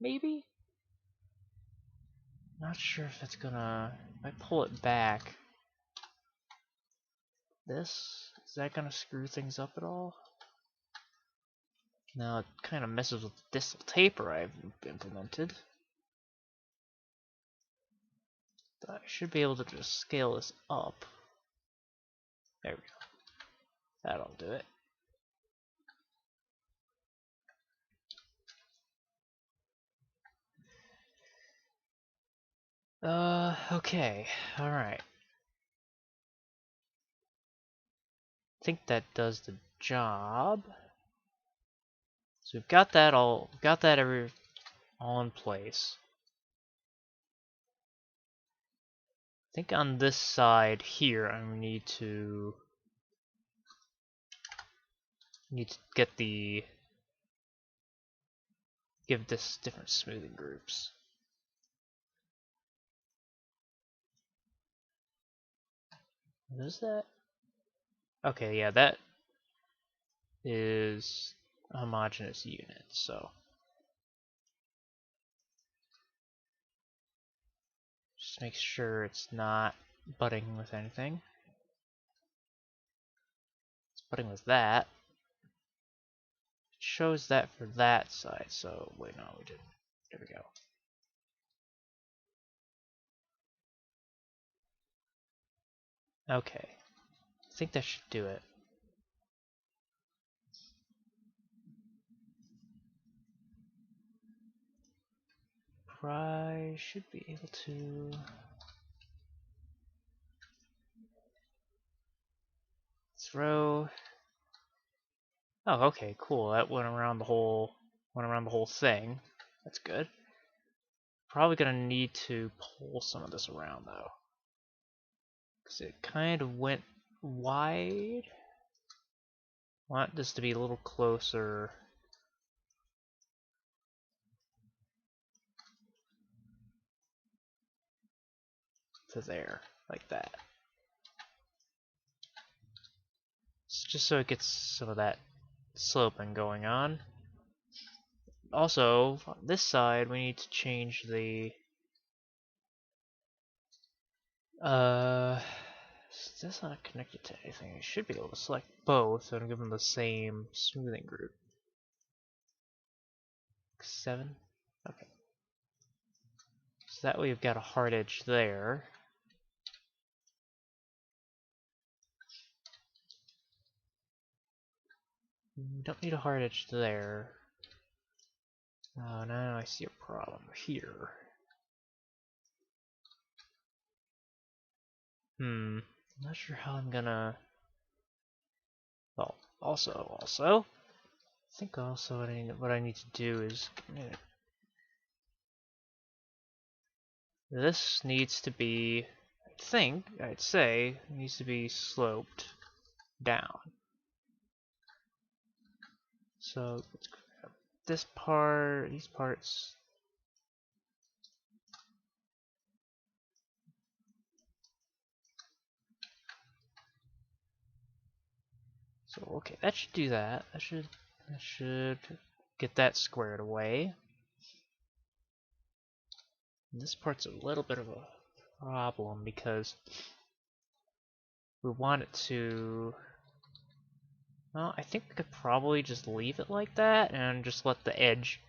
maybe? Not sure if it's gonna, if I pull it back, is that gonna screw things up at all? No, it kind of messes with the distal taper I've implemented. But I should be able to just scale this up. There we go. That'll do it. Okay, alright. I think that does the job. So we've got that all in place. I think on this side here I need to get give this different smoothing groups. What is that? Okay, yeah, that is a homogeneous unit, so just make sure it's not butting with anything. Starting with that. It shows that for that side, so wait, no, we didn't. There we go. Okay. I think that should do it. I should be able to. Throw. Oh, okay, cool. That went around the whole thing. That's good. Probably gonna need to pull some of this around though, because it kind of went wide. Want this to be a little closer to there, like that. Just so it gets some of that sloping going on. Also, on this side, we need to change the that's not connected to anything. I should be able to select both and give them the same smoothing group. 7. Okay. So that way we've got a hard edge there. Don't need a hard edge there. Oh, now I see a problem here. I'm not sure how I'm gonna. Well, also, I think also what I need to do is this needs to be. I'd say, needs to be sloped down. So let's grab this part, these parts. So okay, that should do that. That should get that squared away. And this part's a little bit of a problem because we want it to. Well, I think we could probably just leave it like that and just let the edge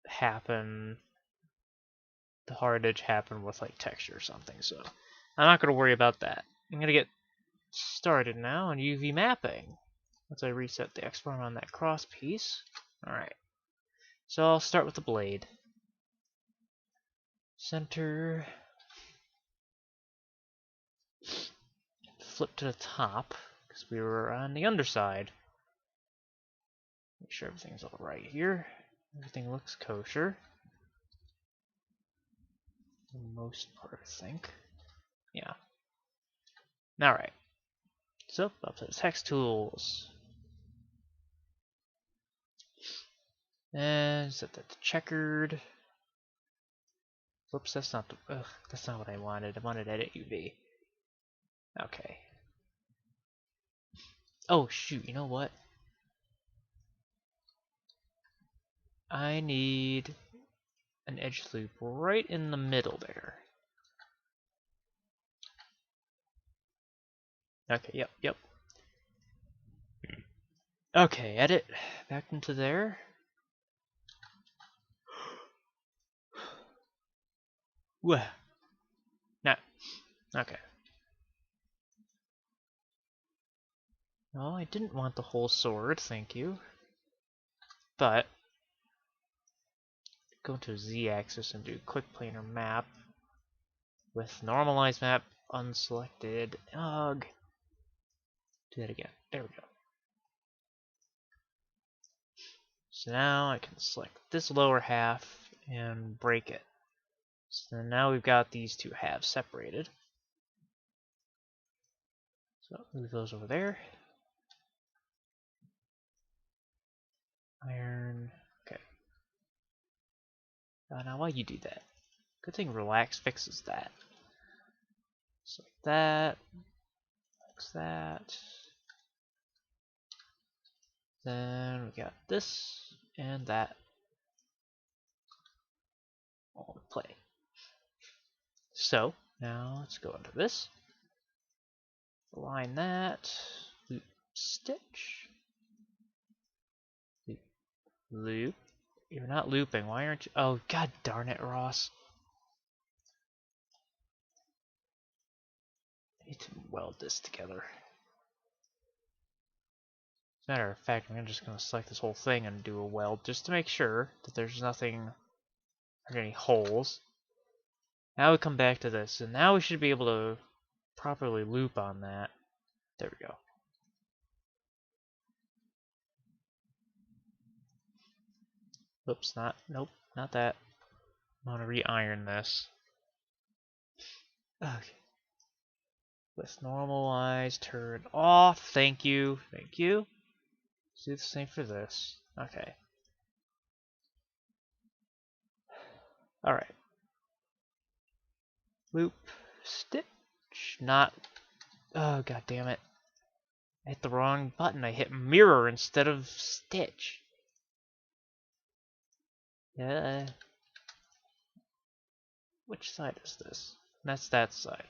happen. The hard edge happen with like texture or something. So I'm not gonna worry about that. I'm gonna get started now on UV mapping. Once I reset the export on that cross piece. Alright. So I'll start with the blade. Center. Flip to the top, because we were on the underside. Make sure everything's alright here. Everything looks kosher. For the most part, I think. Yeah. Alright. So, up to the text tools. And set that to checkered. Whoops, that's not what I wanted. I wanted edit UV. Okay. Oh shoot, you know what? I need an edge loop right in the middle there. Okay, yep. Okay, edit. Back into there. Wah. No. Okay. No, I didn't want the whole sword, thank you. But go to Z-axis and do quick planar map with normalized map unselected. Ugh. Do that again. There we go. So now I can select this lower half and break it. So now we've got these two halves separated. So move those over there. Iron. Okay. Now why you do that? Good thing relax fixes that. So like that. Fix that. Then we got this and that all in play. So now let's go into this. Align that. Loop Stitch. Loop. You're not looping. Why aren't you? Oh, god darn it, Ross. I need to weld this together. As a matter of fact, I'm just going to select this whole thing and do a weld just to make sure that there's nothing, or any holes. Now we come back to this, and now we should be able to properly loop on that. There we go. Oops, nope, not that. I want to re-iron this. Okay. With normalize turned off. Thank you. Thank you. Let's do the same for this. Okay. Alright. Loop. Stitch. Not. Oh, god damn it. I hit the wrong button. I hit mirror instead of stitch. Yeah. Which side is this? That's that side.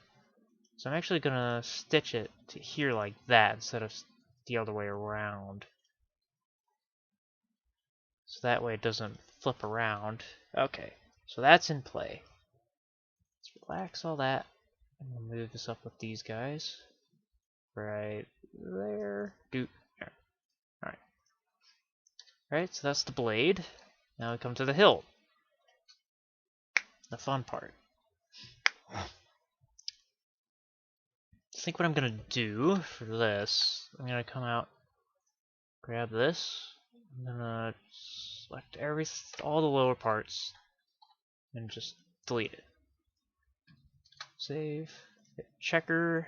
So I'm actually gonna stitch it to here like that instead of the other way around. So that way it doesn't flip around. Okay, so that's in play. Let's relax all that. I'm gonna move this up with these guys. Right there. There. Alright. Alright, so that's the blade. Now we come to the hilt. The fun part. I think what I'm gonna do for this, I'm gonna come out, grab this, I'm gonna select all the lower parts, and just delete it. Save, hit checker,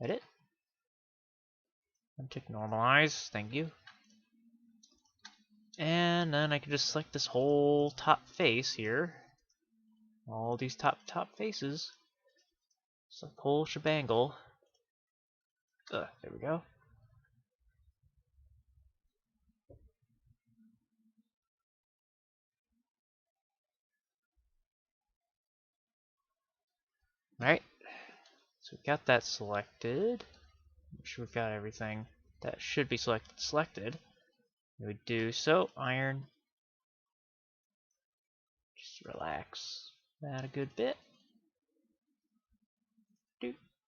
edit, and tick normalize, thank you. And then I can just select this whole top face here, all these top faces, select the whole shebangle. There we go. Alright, so we got that selected. Make sure we've got everything that should be selected. We do so, iron. Just relax that a good bit.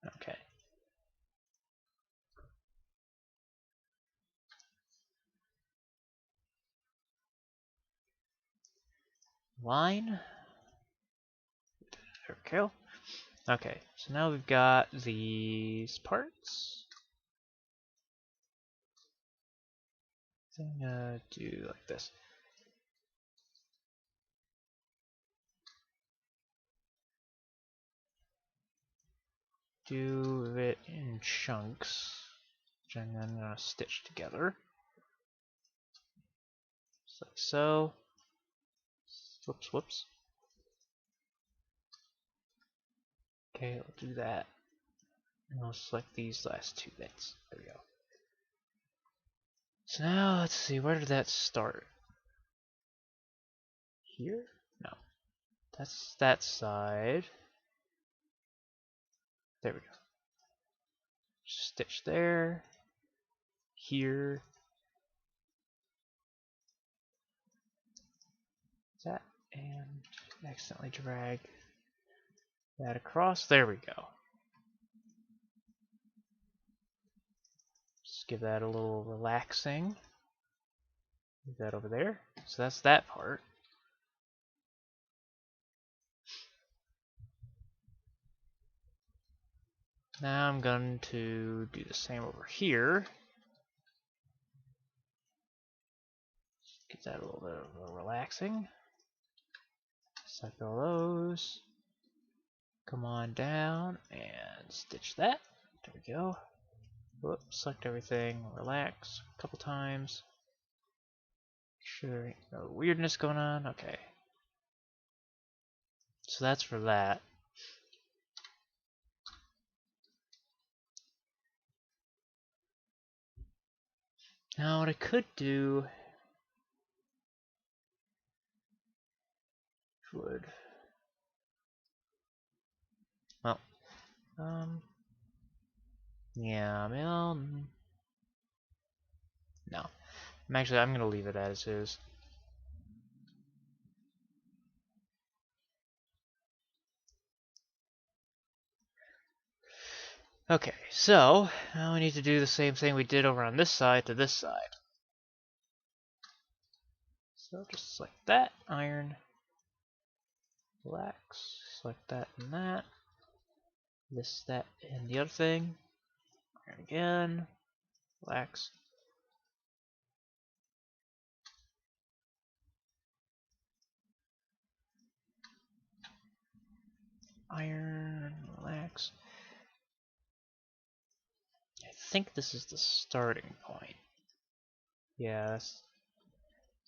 Okay. Line. There we go. Okay, so now we've got these parts. So I'm gonna do like this. Do it in chunks, which I'm then gonna stitch together. Just like so. Whoops. Okay, I'll do that. And I'll select these last two bits. There we go. So now let's see, where did that start? Here? No. That's that side. There we go. Stitch there. Here. That. And accidentally drag that across. There we go. Just give that a little relaxing. Move that over there. So that's that part. Now I'm going to do the same over here. Give that a little bit of a relaxing. Select all those. Come on down and stitch that. There we go. Whoops, select everything, relax a couple times. Make sure there ain't no weirdness going on. Okay. So that's for that. Now what I could do would, well, yeah, well, No. I'm gonna leave it as is. Okay, so now we need to do the same thing we did over on this side to this side. So just select that, iron, relax, select that and that, this, that, and the other thing, iron again, relax. Iron, relax. I think this is the starting point. Yeah, that's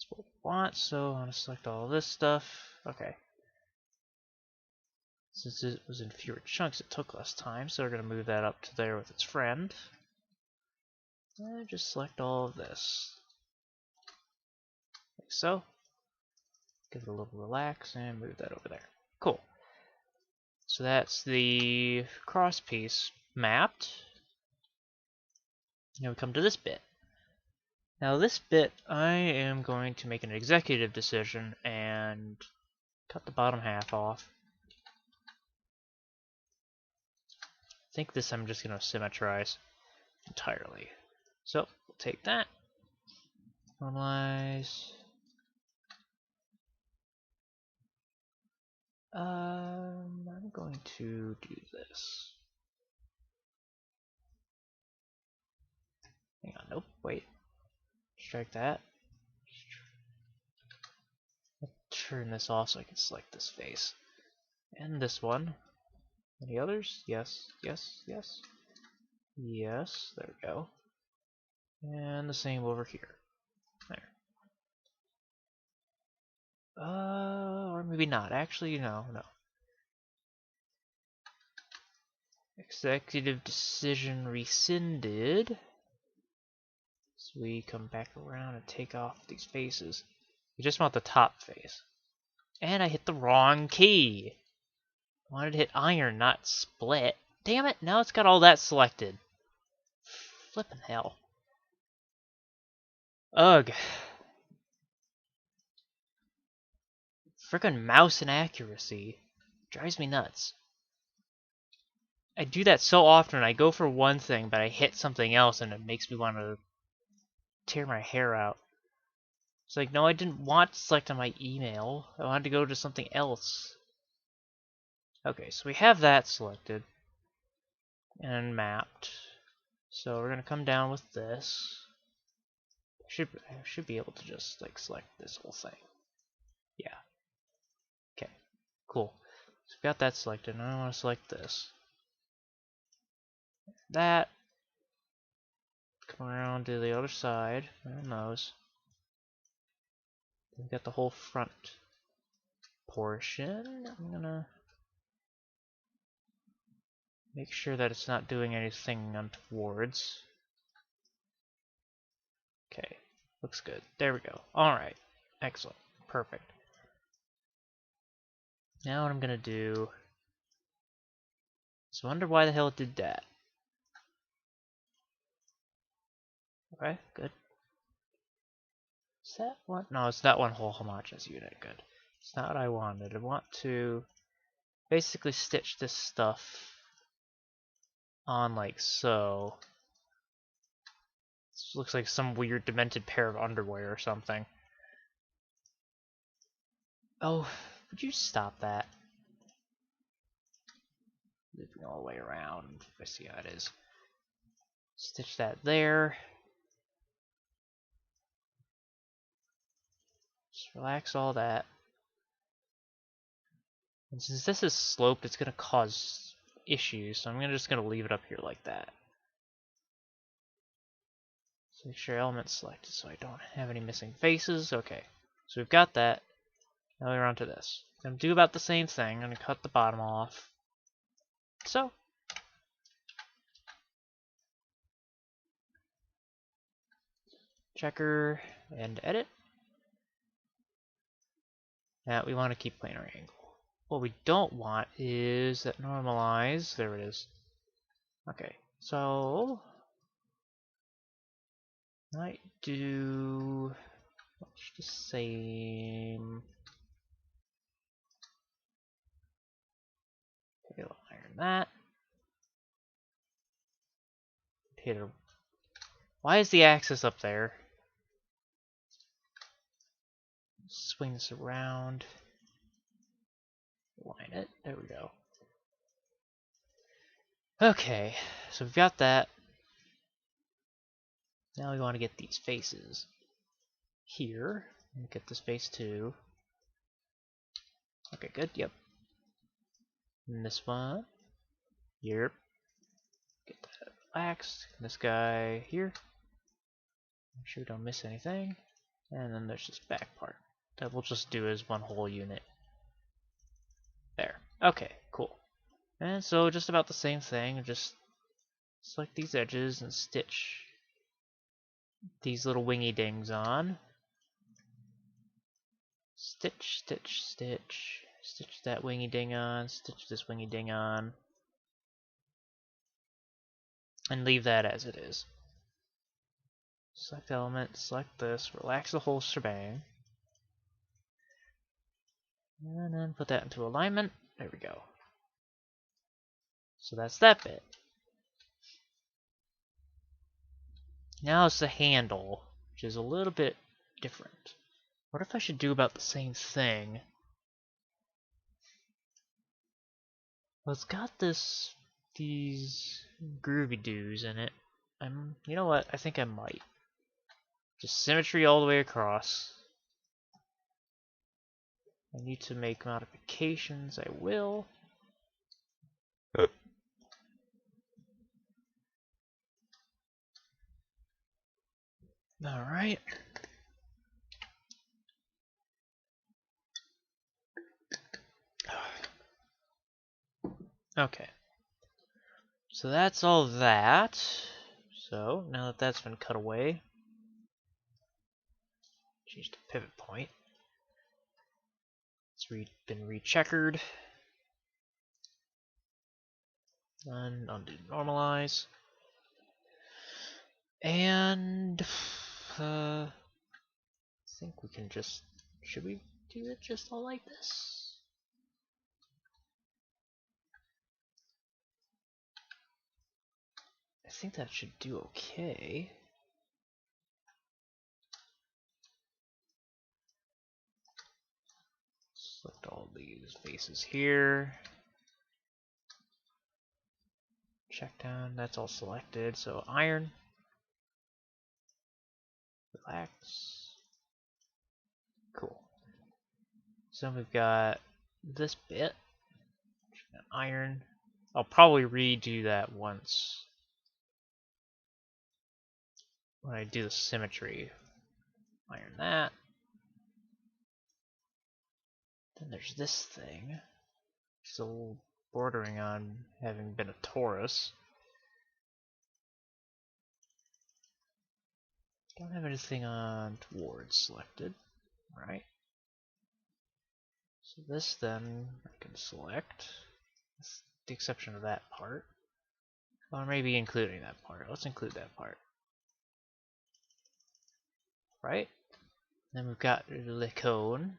what we want, so I want to select all this stuff. Okay. Since it was in fewer chunks, it took less time, so we're going to move that up to there with its friend. And just select all of this. Like so. Give it a little relax and move that over there. Cool. So that's the cross piece mapped. Now we come to this bit. Now this bit, I am going to make an executive decision and cut the bottom half off. I think this I'm just going to symmetrize entirely. So, we'll take that. Normalize. I'm going to do this. Hang on, nope, wait. Strike that. I'll turn this off so I can select this face. And this one. Any others? Yes, yes, yes. Yes, there we go. And the same over here. There. Or maybe not. Actually, no. Executive decision rescinded. So we come back around and take off these faces. We just want the top face. And I hit the wrong key. I wanted to hit iron, not split. Damn it, now it's got all that selected. Flippin' hell. Ugh. Frickin' mouse inaccuracy. Drives me nuts. I do that so often. I go for one thing, but I hit something else and it makes me want to tear my hair out. It's like, no, I didn't want to select on my email. I wanted to go to something else. Okay, so we have that selected and mapped. So we're gonna come down with this. I should be able to just like select this whole thing. Yeah. Okay. Cool. So we've got that selected, and I want to select this. That. Come around to the other side. And those. We've got the whole front portion. I'm gonna make sure that it's not doing anything untowards. Okay. Looks good. There we go. Alright. Excellent. Perfect. Now what I'm gonna do is wonder why the hell it did that. Okay, good. Is that one? No, it's that one whole homogeneous unit. Good. It's not what I wanted. I want to basically stitch this stuff on like so. This looks like some weird demented pair of underwear or something. Oh, would you stop that? Looping all the way around. I see how it is. Stitch that there. Just relax all that. And since this is sloped, it's going to cause issues, so I'm just going to leave it up here like that. So make sure element selected so I don't have any missing faces. Okay, so we've got that. Now we're on to this. I'm going to do about the same thing. I'm going to cut the bottom off. So. Checker and edit. Now we want to keep planar angle. What we don't want is that normalize. There it is. Okay, so Might do much the same. Okay, I'll iron that. Hit her. Why is the axis up there? Swing this around. Line it. There we go. Okay, so we've got that. Now we want to get these faces here. And get this face too. Okay, good. Yep. And this one. Yep. Get that relaxed. And this guy here. Make sure we don't miss anything. And then there's this back part that we'll just do as one whole unit. There. Okay, cool. And so just about the same thing, just select these edges and stitch these little wingy dings on. Stitch, stitch, stitch. Stitch that wingy ding on, stitch this wingy ding on. And leave that as it is. Select element, select this, relax the whole shebang. And then put that into alignment. There we go. So that's that bit. Now it's the handle, which is a little bit different. What if I should do about the same thing? Well, it's got these groovy doos in it. You know what? I think I might. Just symmetry all the way across. I need to make modifications. I will. Alright. Okay. So that's all that. So, now that that's been cut away, change the pivot point. It's been recheckered. Undo normalize. And I think we can just, should we do it just all like this? I think that should do okay. Select all these faces here. Check down, that's all selected. So iron. Relax. Cool. So we've got this bit. Iron. I'll probably redo that once when I do the symmetry. Iron that. Then there's this thing. Still bordering on having been a torus. Don't have anything on towards selected, right? So this then I can select. With the exception of that part. Or maybe including that part. Let's include that part. Right? Then we've got the cone.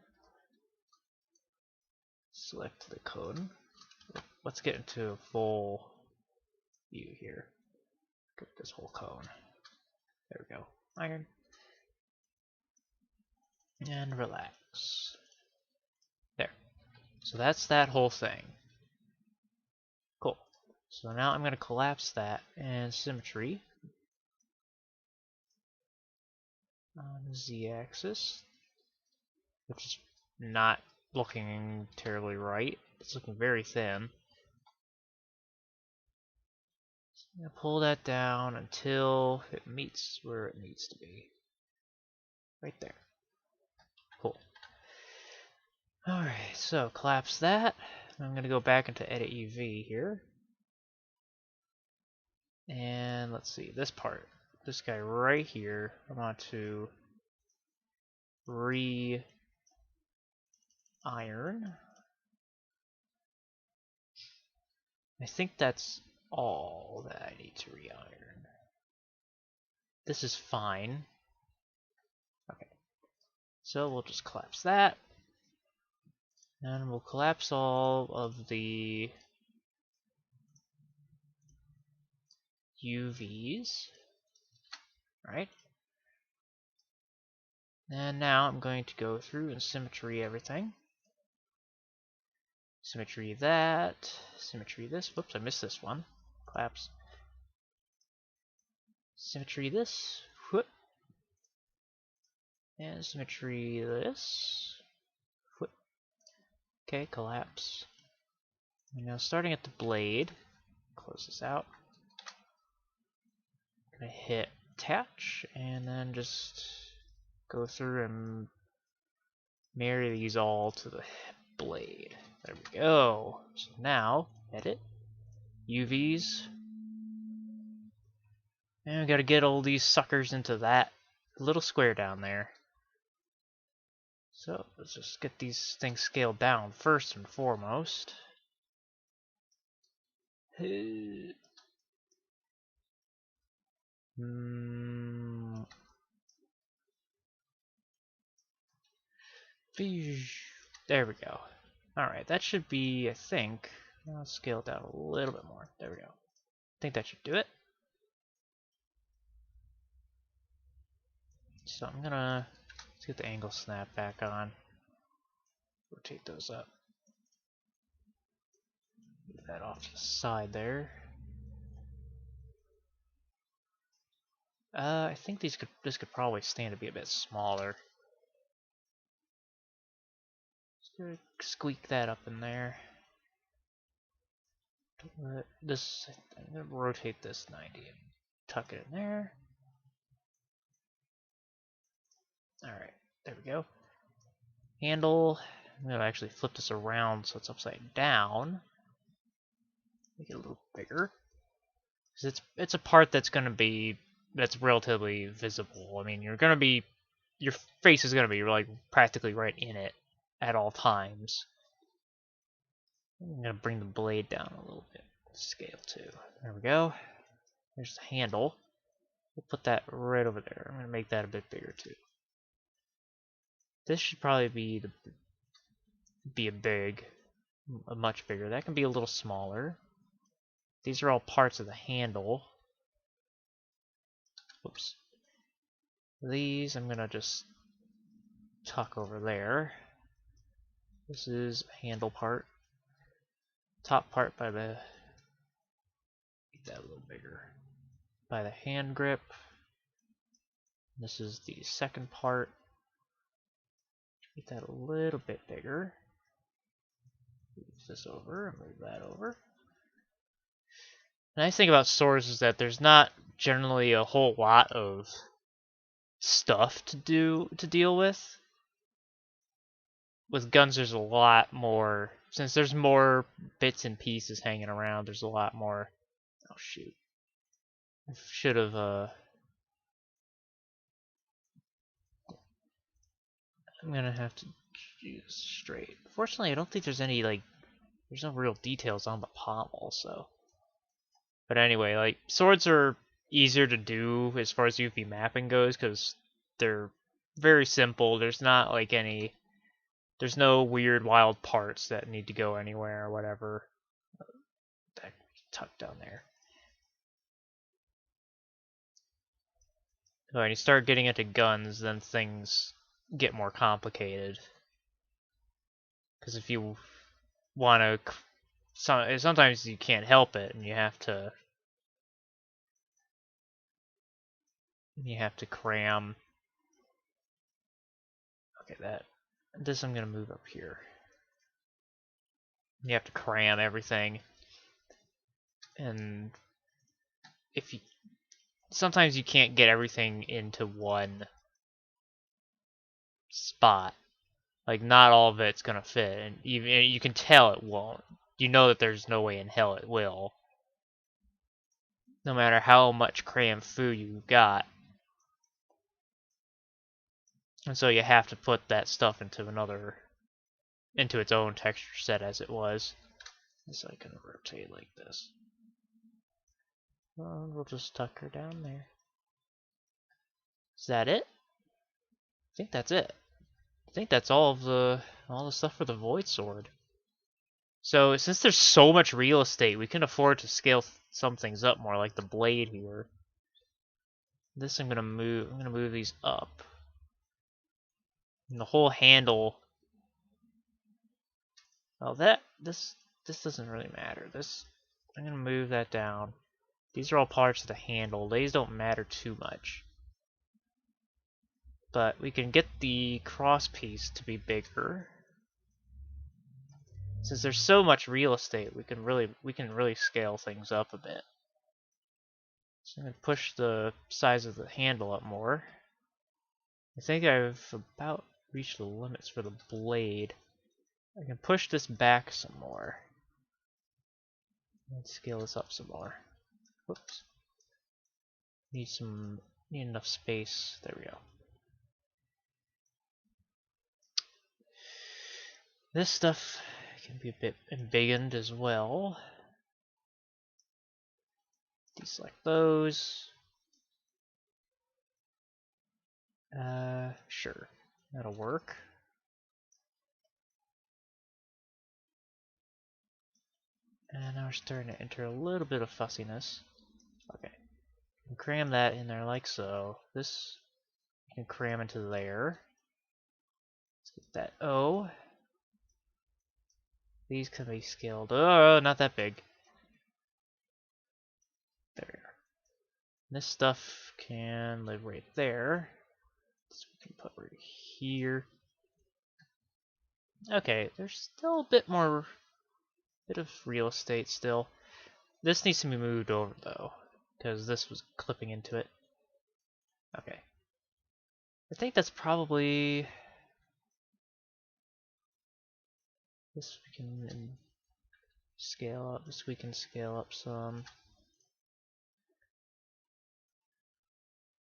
Select the cone. Let's get into a full view here. Get this whole cone. There we go. Iron. And relax. There. So that's that whole thing. Cool. So now I'm going to collapse that and symmetry on the z-axis, which is not looking terribly right. It's looking very thin. So I'm going to pull that down until it meets where it needs to be. Right there. Cool. Alright, so collapse that. I'm going to go back into Edit UV here. And let's see, this part. This guy right here, I want to re-iron. I think that's all that I need to re-iron. This is fine. Okay. So we'll just collapse that. And we'll collapse all of the UVs. Right? And now I'm going to go through and symmetry everything. Symmetry that. Symmetry this. Whoops, I missed this one. Collapse. Symmetry this. Whoop. And symmetry this. Whoop. Okay, collapse. And now starting at the blade. Close this out. Gonna hit attach and then just go through and marry these all to the blade. There we go. So now, edit, UVs, and we gotta get all these suckers into that little square down there. So let's just get these things scaled down first and foremost. There we go. Alright, that should be, I think, I'll scale it down a little bit more. There we go. I think that should do it. So I'm gonna, let's get the angle snap back on. Rotate those up. Move that off to the side there. I think this could probably stand to be a bit smaller. Just gonna squeak that up in there. I'm gonna rotate this 90 and tuck it in there. Alright, there we go. Handle, I'm gonna actually flip this around so it's upside down. Make it a little bigger. Because it's a part that's relatively visible. I mean, your face is gonna be like practically right in it at all times. I'm gonna bring the blade down a little bit. Scale too. There we go. There's the handle. We'll put that right over there. I'm gonna make that a bit bigger too. This should probably be a much bigger. That can be a little smaller. These are all parts of the handle. Whoops. These I'm gonna just tuck over there. This is a handle part. Top part by the, make that a little bigger. By the hand grip. This is the second part. Make that a little bit bigger. Move this over and move that over. The nice thing about swords is that there's not generally a whole lot of stuff to deal with. With guns, there's a lot more. Since there's more bits and pieces hanging around, there's a lot more. Oh shoot! I should have. I'm gonna have to use straight. Fortunately, I don't think there's any there's no real details on the pommel, so. But anyway, like swords are easier to do as far as UV mapping goes because they're very simple. There's not like there's no weird wild parts that need to go anywhere or whatever. That tucked down there. So when you start getting into guns, then things get more complicated. Because if you want to, sometimes you can't help it, and you have to cram. Okay, this I'm gonna move up here. You have to cram everything, and sometimes you can't get everything into one spot. Like not all of it's gonna fit, and even you can tell it won't. You know that there's no way in hell it will. No matter how much crammed food you've got. And so you have to put that stuff into its own texture set as it was. So I can rotate like this. Well, we'll just tuck her down there. Is that it? I think that's it. I think that's all the stuff for the Void Sword. So since there's so much real estate, we can afford to scale some things up more, like the blade here. This I'm gonna move. I'm gonna move these up. And the whole handle. Oh, this doesn't really matter. This I'm gonna move that down. These are all parts of the handle. These don't matter too much. But we can get the cross piece to be bigger. Since there's so much real estate, we can really scale things up a bit. So I'm gonna push the size of the handle up more. I think I've about reached the limits for the blade. I can push this back some more. And scale this up some more. Whoops. Need enough space. There we go. This stuff can be a bit embiggened as well. Deselect those. Sure. That'll work. And now we're starting to enter a little bit of fussiness. Okay. You can cram that in there like so. This you can cram into there. Let's get that O. These can be scaled. Oh, not that big. There we are. This stuff can live right there. So we can put right here. Okay, there's still a bit of real estate still. This needs to be moved over though, because this was clipping into it. Okay. I think that's probably this we can scale up. This we can scale up some.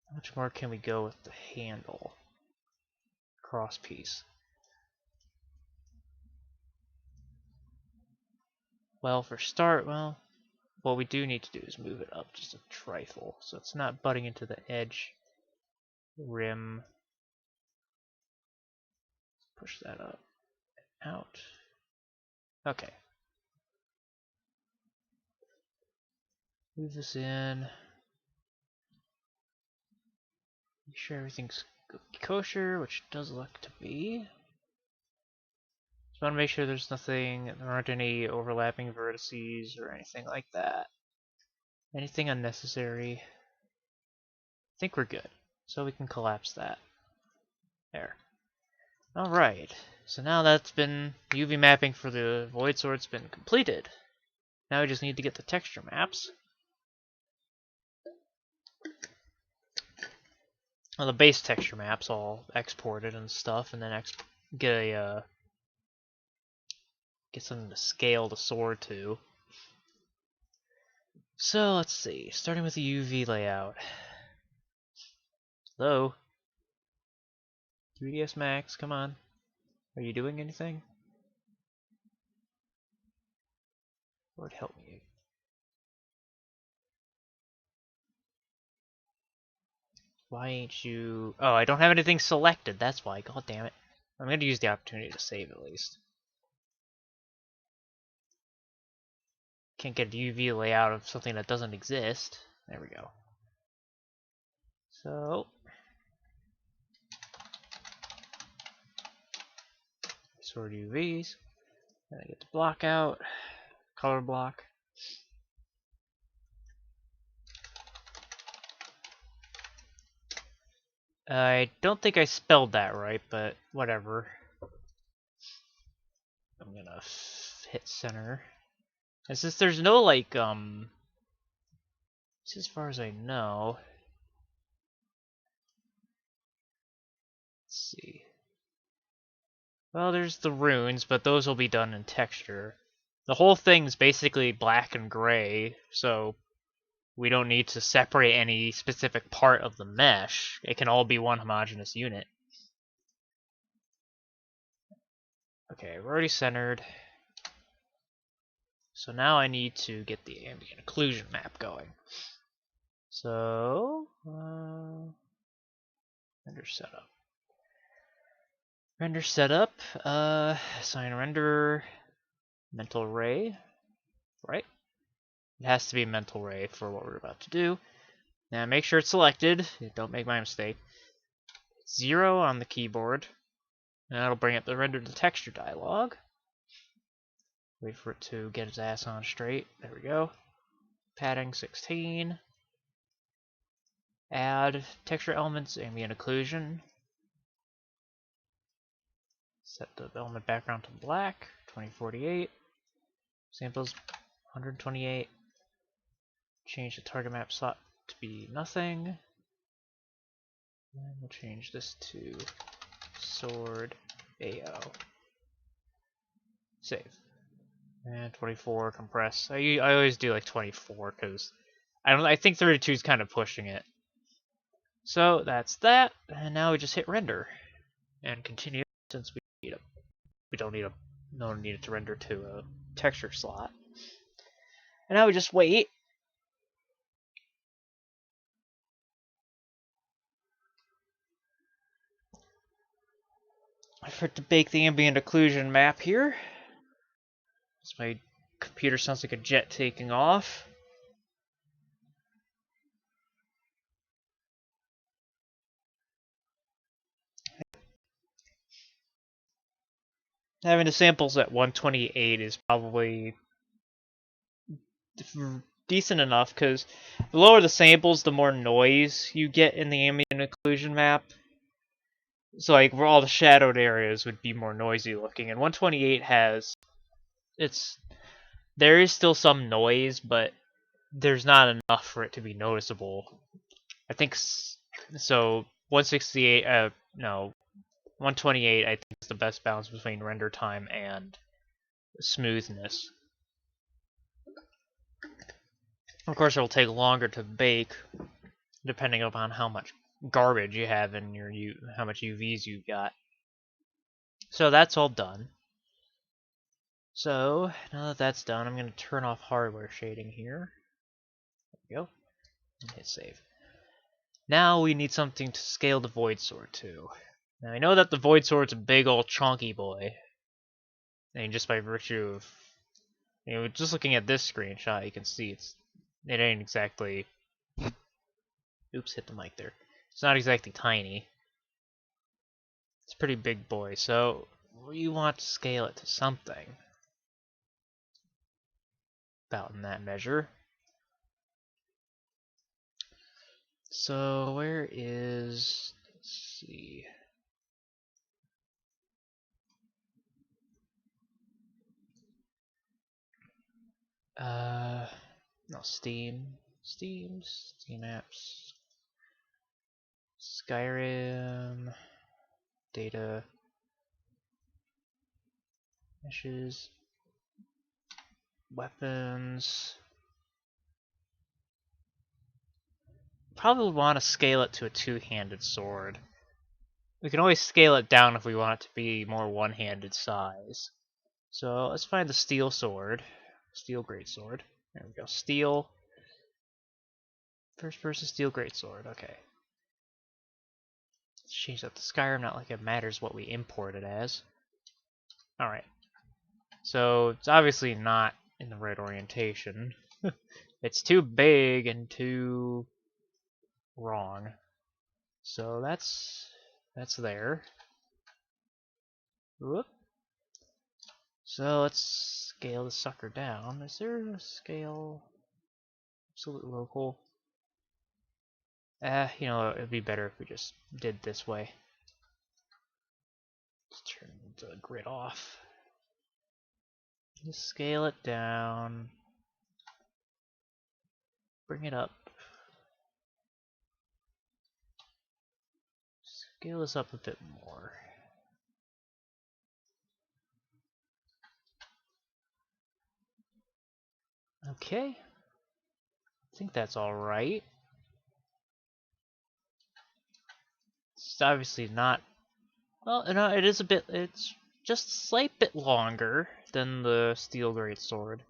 How much more can we go with the handle? Cross piece. Well, what we do need to do is move it up just a trifle, so it's not butting into the edge rim. Push that up, out. Okay. Move this in. Make sure everything's kosher, which it does look to be. Just want to make sure there aren't any overlapping vertices or anything like that. Anything unnecessary. I think we're good. So we can collapse that. There. Alright. So now that's been UV mapping for the Void Sword's been completed. Now we just need to get the texture maps. Well, the base texture maps all exported and stuff, and then get something to scale the sword to. So let's see, starting with the UV layout. Hello? 3ds Max, come on. Are you doing anything? Lord help me. Why ain't you... Oh, I don't have anything selected, that's why. God damn it. I'm going to use the opportunity to save at least. Can't get a UV layout of something that doesn't exist. There we go. So... Sword UVs. Then I get the block out. Color block. I don't think I spelled that right, but whatever. I'm gonna hit center. And since there's no like as far as I know, let's see. Well, there's the runes, but those will be done in texture. The whole thing's basically black and gray, so we don't need to separate any specific part of the mesh. It can all be one homogeneous unit. Okay, we're already centered. So now I need to get the ambient occlusion map going. So, Render setup. Render setup. Assign render mental ray. Right? It has to be mental ray for what we're about to do. Now make sure it's selected. Don't make my mistake. 0 on the keyboard. And that'll bring up the render the texture dialog. Wait for it to get its ass on straight. There we go. Padding 16. Add texture elements, ambient occlusion. Set the element background to black, 2048. Samples 128. Change the target map slot to be nothing. And we'll change this to sword AO. Save. And 24 compress. I always do like 24 because I think 32 is kind of pushing it. So that's that, and now we just hit render and continue since we don't need it to render to a texture slot. And now we just wait. For it to bake the ambient occlusion map here. So my computer sounds like a jet taking off. Having the samples at 128 is probably decent enough because the lower the samples, the more noise you get in the ambient occlusion map. So like where all the shadowed areas would be more noisy looking, and 128 there is still some noise, but there's not enough for it to be noticeable. I think so. 168, no, 128. I think is the best balance between render time and smoothness. Of course, it will take longer to bake, depending upon how much garbage you have in your how much UVs you've got. So that's all done. So now that that's done, I'm going to turn off hardware shading here. There we go. And hit save. Now we need something to scale the Void Sword to. Now I know that the Void Sword's a big old chunky boy. And just by virtue of just looking at this screenshot, you can see it ain't exactly. Oops, hit the mic there. It's not exactly tiny. It's a pretty big boy, so we want to scale it to something about in that measure. So where is, let's see. No, Steam apps, Skyrim, data, meshes, weapons. Probably want to scale it to a two-handed sword. We can always scale it down if we want it to be more one-handed size. So let's find the steel sword. Steel greatsword. There we go. Steel. First person steel greatsword. Okay. Let's change that to Skyrim, not like it matters what we import it as. Alright. So it's obviously not in the right orientation. It's too big and too wrong. So that's there. Whoop. So let's scale the sucker down. Is there a scale? Absolute local. It'd be better if we just did this way. Let's turn the grid off. Just scale it down. Bring it up. Scale this up a bit more. Okay. I think that's alright. It's obviously not. Well, no, it is a bit. It's just a slight bit longer than the steel greatsword.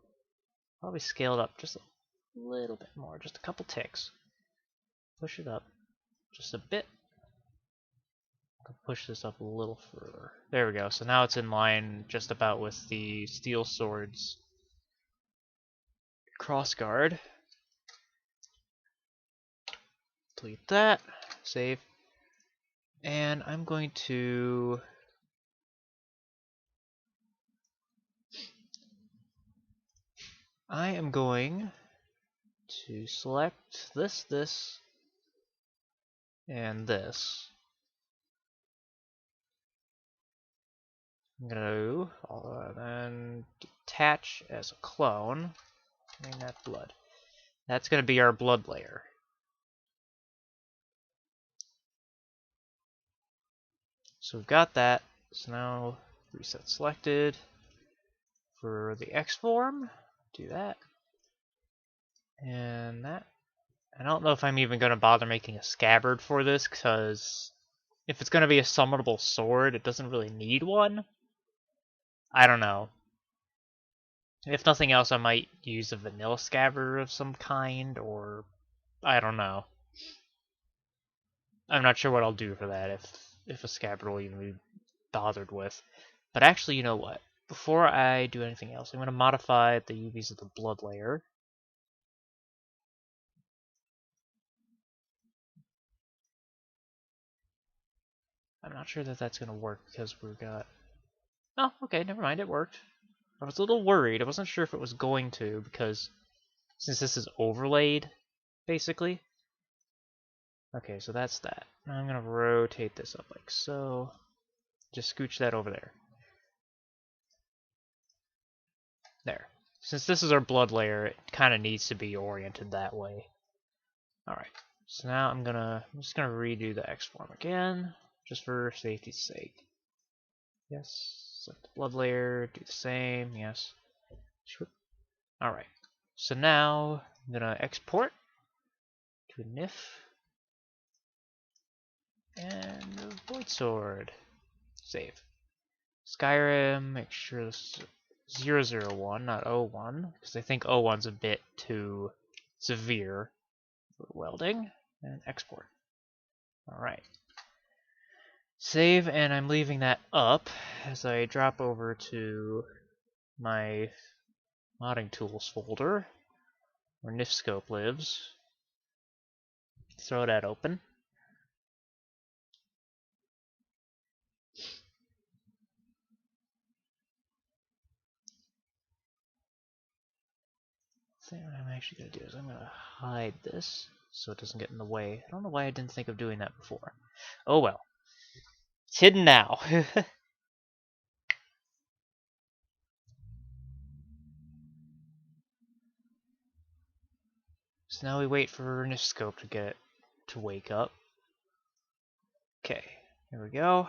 Probably scale it up just a little bit more, just a couple ticks. Push it up just a bit. push this up a little further. There we go. So now it's in line just about with the steel swords crossguard. Delete that. Save. And I'm going to select this, and this. I'm gonna then detach as a clone. Name that blood. That's gonna be our blood layer. So we've got that. So now reset selected. For the X form, do that. And that. I don't know if I'm even going to bother making a scabbard for this, because if it's going to be a summonable sword, it doesn't really need one. I don't know. If nothing else, I might use a vanilla scabbard of some kind, or I don't know. I'm not sure what I'll do for that, if a scabbard will even be bothered with. But actually, you know what? Before I do anything else, I'm going to modify the UVs of the blood layer. I'm not sure that that's going to work because we've got... Oh, okay, never mind, it worked. I was a little worried. I wasn't sure if it was going to, because since this is overlaid, basically. Okay, so that's that. Now I'm going to rotate this up like so. Just scooch that over there. There. Since this is our blood layer, it kind of needs to be oriented that way. Alright, so now I'm just going to redo the X form again, just for safety's sake. Yes, select the blood layer, do the same, yes. Alright, so now I'm going to export to a NIF and a Void Sword. Save. Skyrim, make sure this is 001, not 01, because I think 01's a bit too severe for welding, and export. Alright. Save, and I'm leaving that up as I drop over to my modding tools folder, where NifScope lives. Throw that open. I think what I'm actually going to do is I'm going to hide this so it doesn't get in the way. I don't know why I didn't think of doing that before. Oh well. It's hidden now. So now we wait for NifScope to get to wake up. Okay, here we go.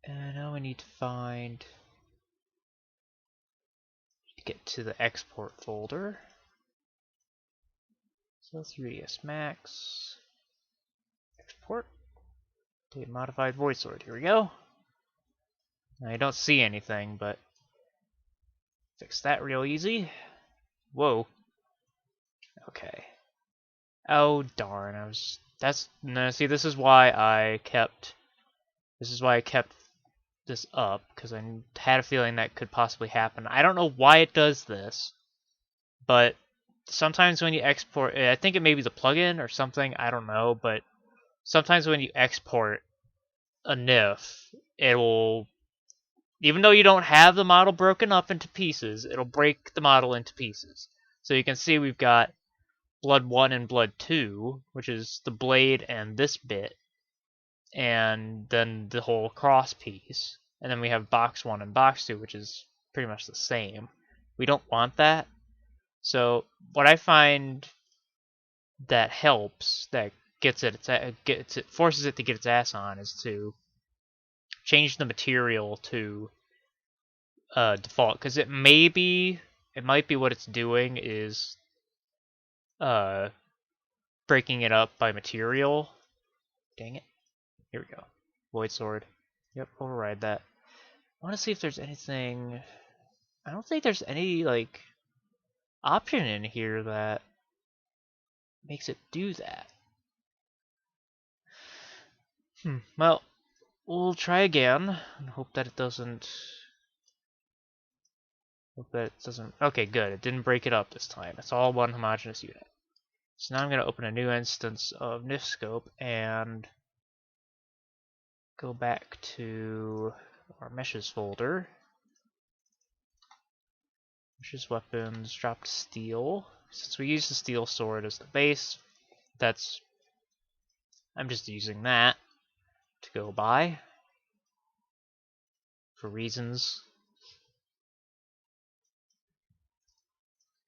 And now we need to get to the export folder. So 3ds Max, export, delete modified void sword. Here we go. Now I don't see anything, but fix that real easy. Whoa. Okay. Oh darn! See, this is why I kept this up, because I had a feeling that could possibly happen. I don't know why it does this, but sometimes when you export, I think it may be the plugin or something, I don't know, but sometimes when you export a NIF, it will, even though you don't have the model broken up into pieces, it'll break the model into pieces. So you can see we've got Blood 1 and Blood 2, which is the blade and this bit, and then the whole cross piece. And then we have Box 1 and Box 2, which is pretty much the same. We don't want that. So what I find that helps, that forces it to get its ass on, is to change the material to default, because it might be what it's doing is breaking it up by material. Dang it. Here we go. Void Sword. Yep, override that. I want to see if there's anything... I don't think there's any, like, option in here that makes it do that. Well, we'll try again and hope that it doesn't. Okay, good. It didn't break it up this time. It's all one homogeneous unit. So now I'm going to open a new instance of NifScope and go back to our meshes folder. Meshes weapons, dropped steel. Since we use the steel sword as the base, I'm just using that to go by for reasons.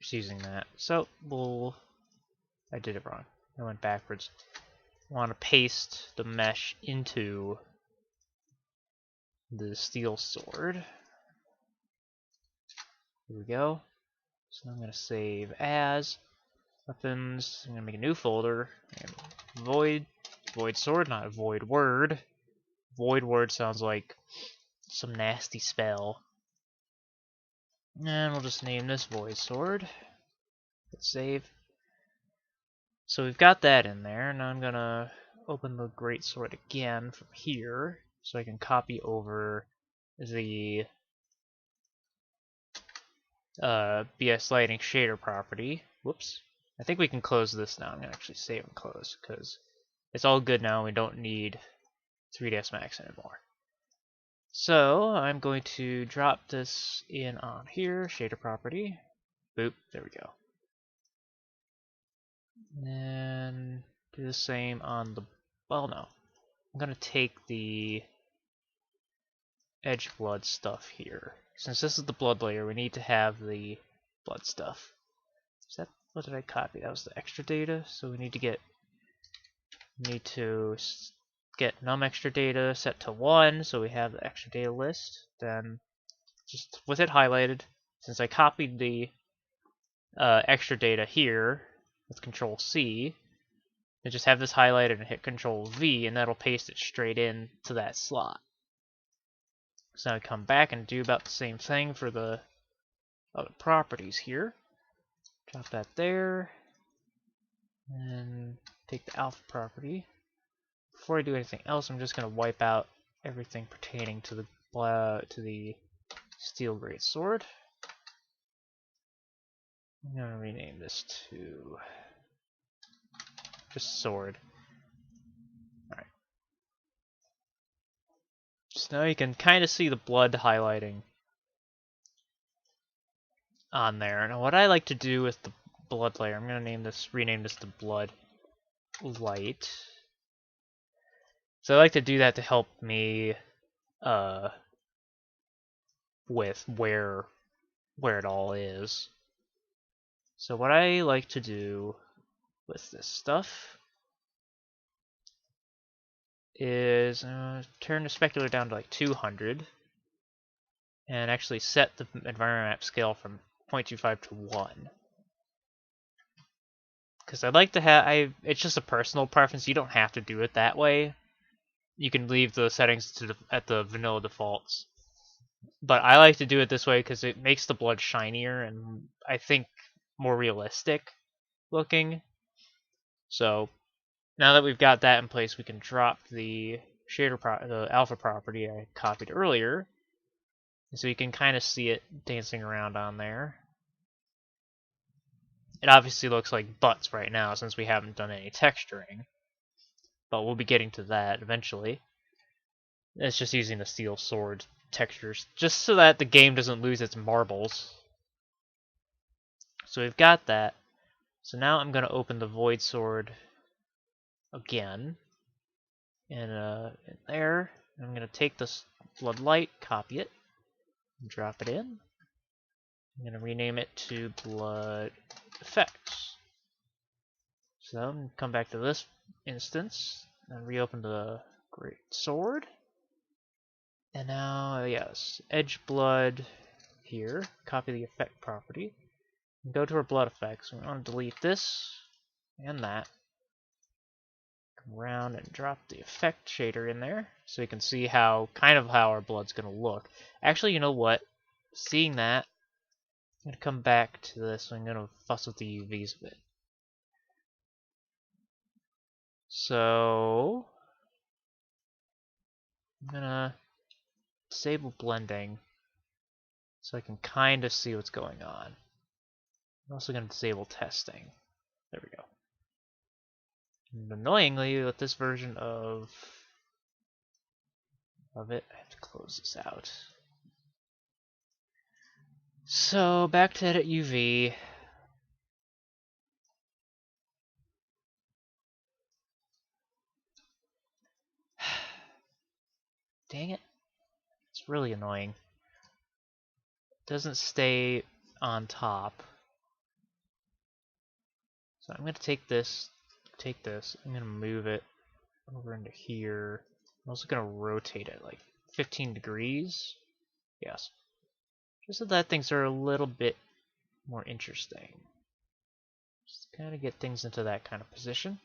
Just using that. So I did it wrong. I went backwards. I want to paste the mesh into the steel sword. Here we go. So I'm going to save as weapons. I'm going to make a new folder. And void sword, not void word. Void word sounds like some nasty spell. And we'll just name this void sword. Hit save. So we've got that in there. Now I'm going to open the great sword again from here so I can copy over the BS Lighting shader property. Whoops. I think we can close this now. I'm going to actually save and close because it's all good now. We don't need 3ds Max anymore. So I'm going to drop this in on here, shader property. Boop, there we go. And then do the same on the, well no. I'm going to take the edge blood stuff here. Since this is the blood layer, we need to have the blood stuff. Is that, what did I copy? That was the extra data, so we need to get num extra data set to 1, so we have the extra data list. Then, just with it highlighted, since I copied the extra data here with Control C, I just have this highlighted and hit Control V, and that'll paste it straight in to that slot. So now I come back and do about the same thing for the other properties here. Drop that there, and take the alpha property. Before I do anything else, I'm just going to wipe out everything pertaining to the steel great sword. I'm going to rename this to just sword. Alright. So now you can kind of see the blood highlighting on there. Now what I like to do with the blood layer, I'm going to rename this to blood light. So I like to do that to help me with where it all is. So what I like to do with this stuff is turn the specular down to like 200 and actually set the environment map scale from 0.25 to 1. Because I'd like to have, it's just a personal preference, you don't have to do it that way. You can leave the settings at the vanilla defaults. But I like to do it this way because it makes the blood shinier and I think more realistic looking. So now that we've got that in place, we can drop the the alpha property I copied earlier. So you can kind of see it dancing around on there. It obviously looks like butts right now since we haven't done any texturing. But we'll be getting to that eventually. It's just using the steel sword textures, just so that the game doesn't lose its marbles. So we've got that. So now I'm going to open the void sword again. In there. I'm going to take this bloodlight, copy it, and drop it in. I'm going to rename it to blood effects. So I'm going to come back to this instance and reopen the great sword. And now, yes, edge blood here. Copy the effect property. And go to our blood effects. We want to delete this and that. Come around and drop the effect shader in there so you can see how our blood's going to look. Actually, you know what? Seeing that, I'm going to come back to this. I'm going to fuss with the UVs a bit. So I'm gonna disable blending so I can kind of see what's going on. I'm also gonna disable testing. There we go. And annoyingly, with this version of it, I have to close this out. So back to edit UV. Dang it. It's really annoying. It doesn't stay on top. So I'm going to take this, I'm going to move it over into here. I'm also going to rotate it like 15 degrees. Yes. Just so that things are a little bit more interesting. Just kind of get things into that kind of position.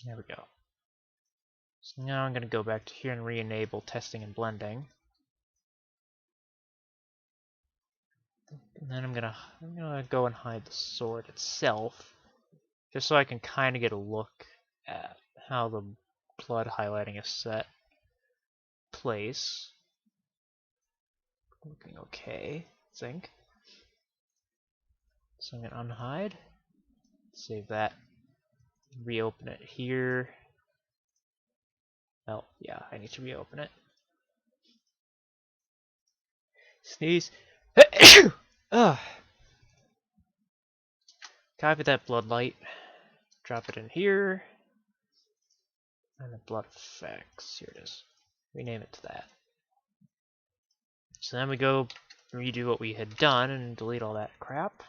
There we go. So now I'm going to go back to here and re-enable testing and blending. And then I'm gonna go and hide the sword itself, just so I can kind of get a look at how the blood highlighting is set place. Looking okay, I think. So I'm gonna unhide, save that, reopen it here. Well, yeah, I need to reopen it. Sneeze. Ugh. Copy that blood light, drop it in here, and the blood effects. Here it is. Rename it to that. So then we go redo what we had done and delete all that crap.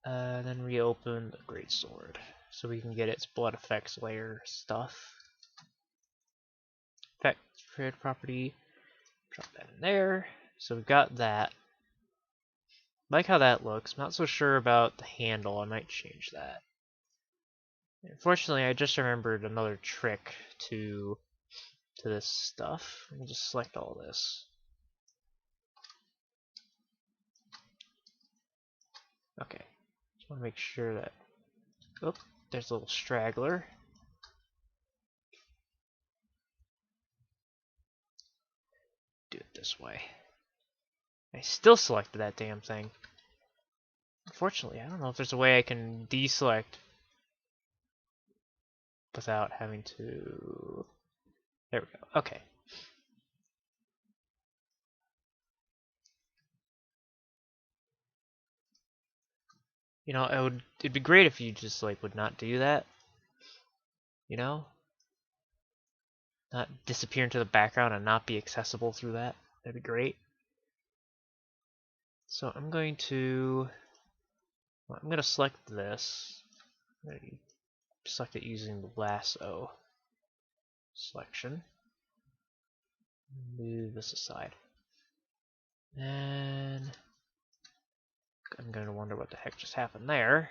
Then reopen the greatsword so we can get its blood effects layer stuff. Effect create property, drop that in there. So we've got that. Like how that looks. I'm not so sure about the handle. I might change that. Unfortunately, I just remembered another trick to this stuff. Let me just select all this. Okay. Just want to make sure that. Oh, there's a little straggler. Do it this way. I still selected that damn thing. Unfortunately, I don't know if there's a way I can deselect without having to... There we go. Okay. You know, it'd be great if you just like would not do that. You know? Not disappear into the background and not be accessible through that. That'd be great. So I'm going to select this. I'm going to select it using the lasso selection. Move this aside. And I'm going to wonder what the heck just happened there.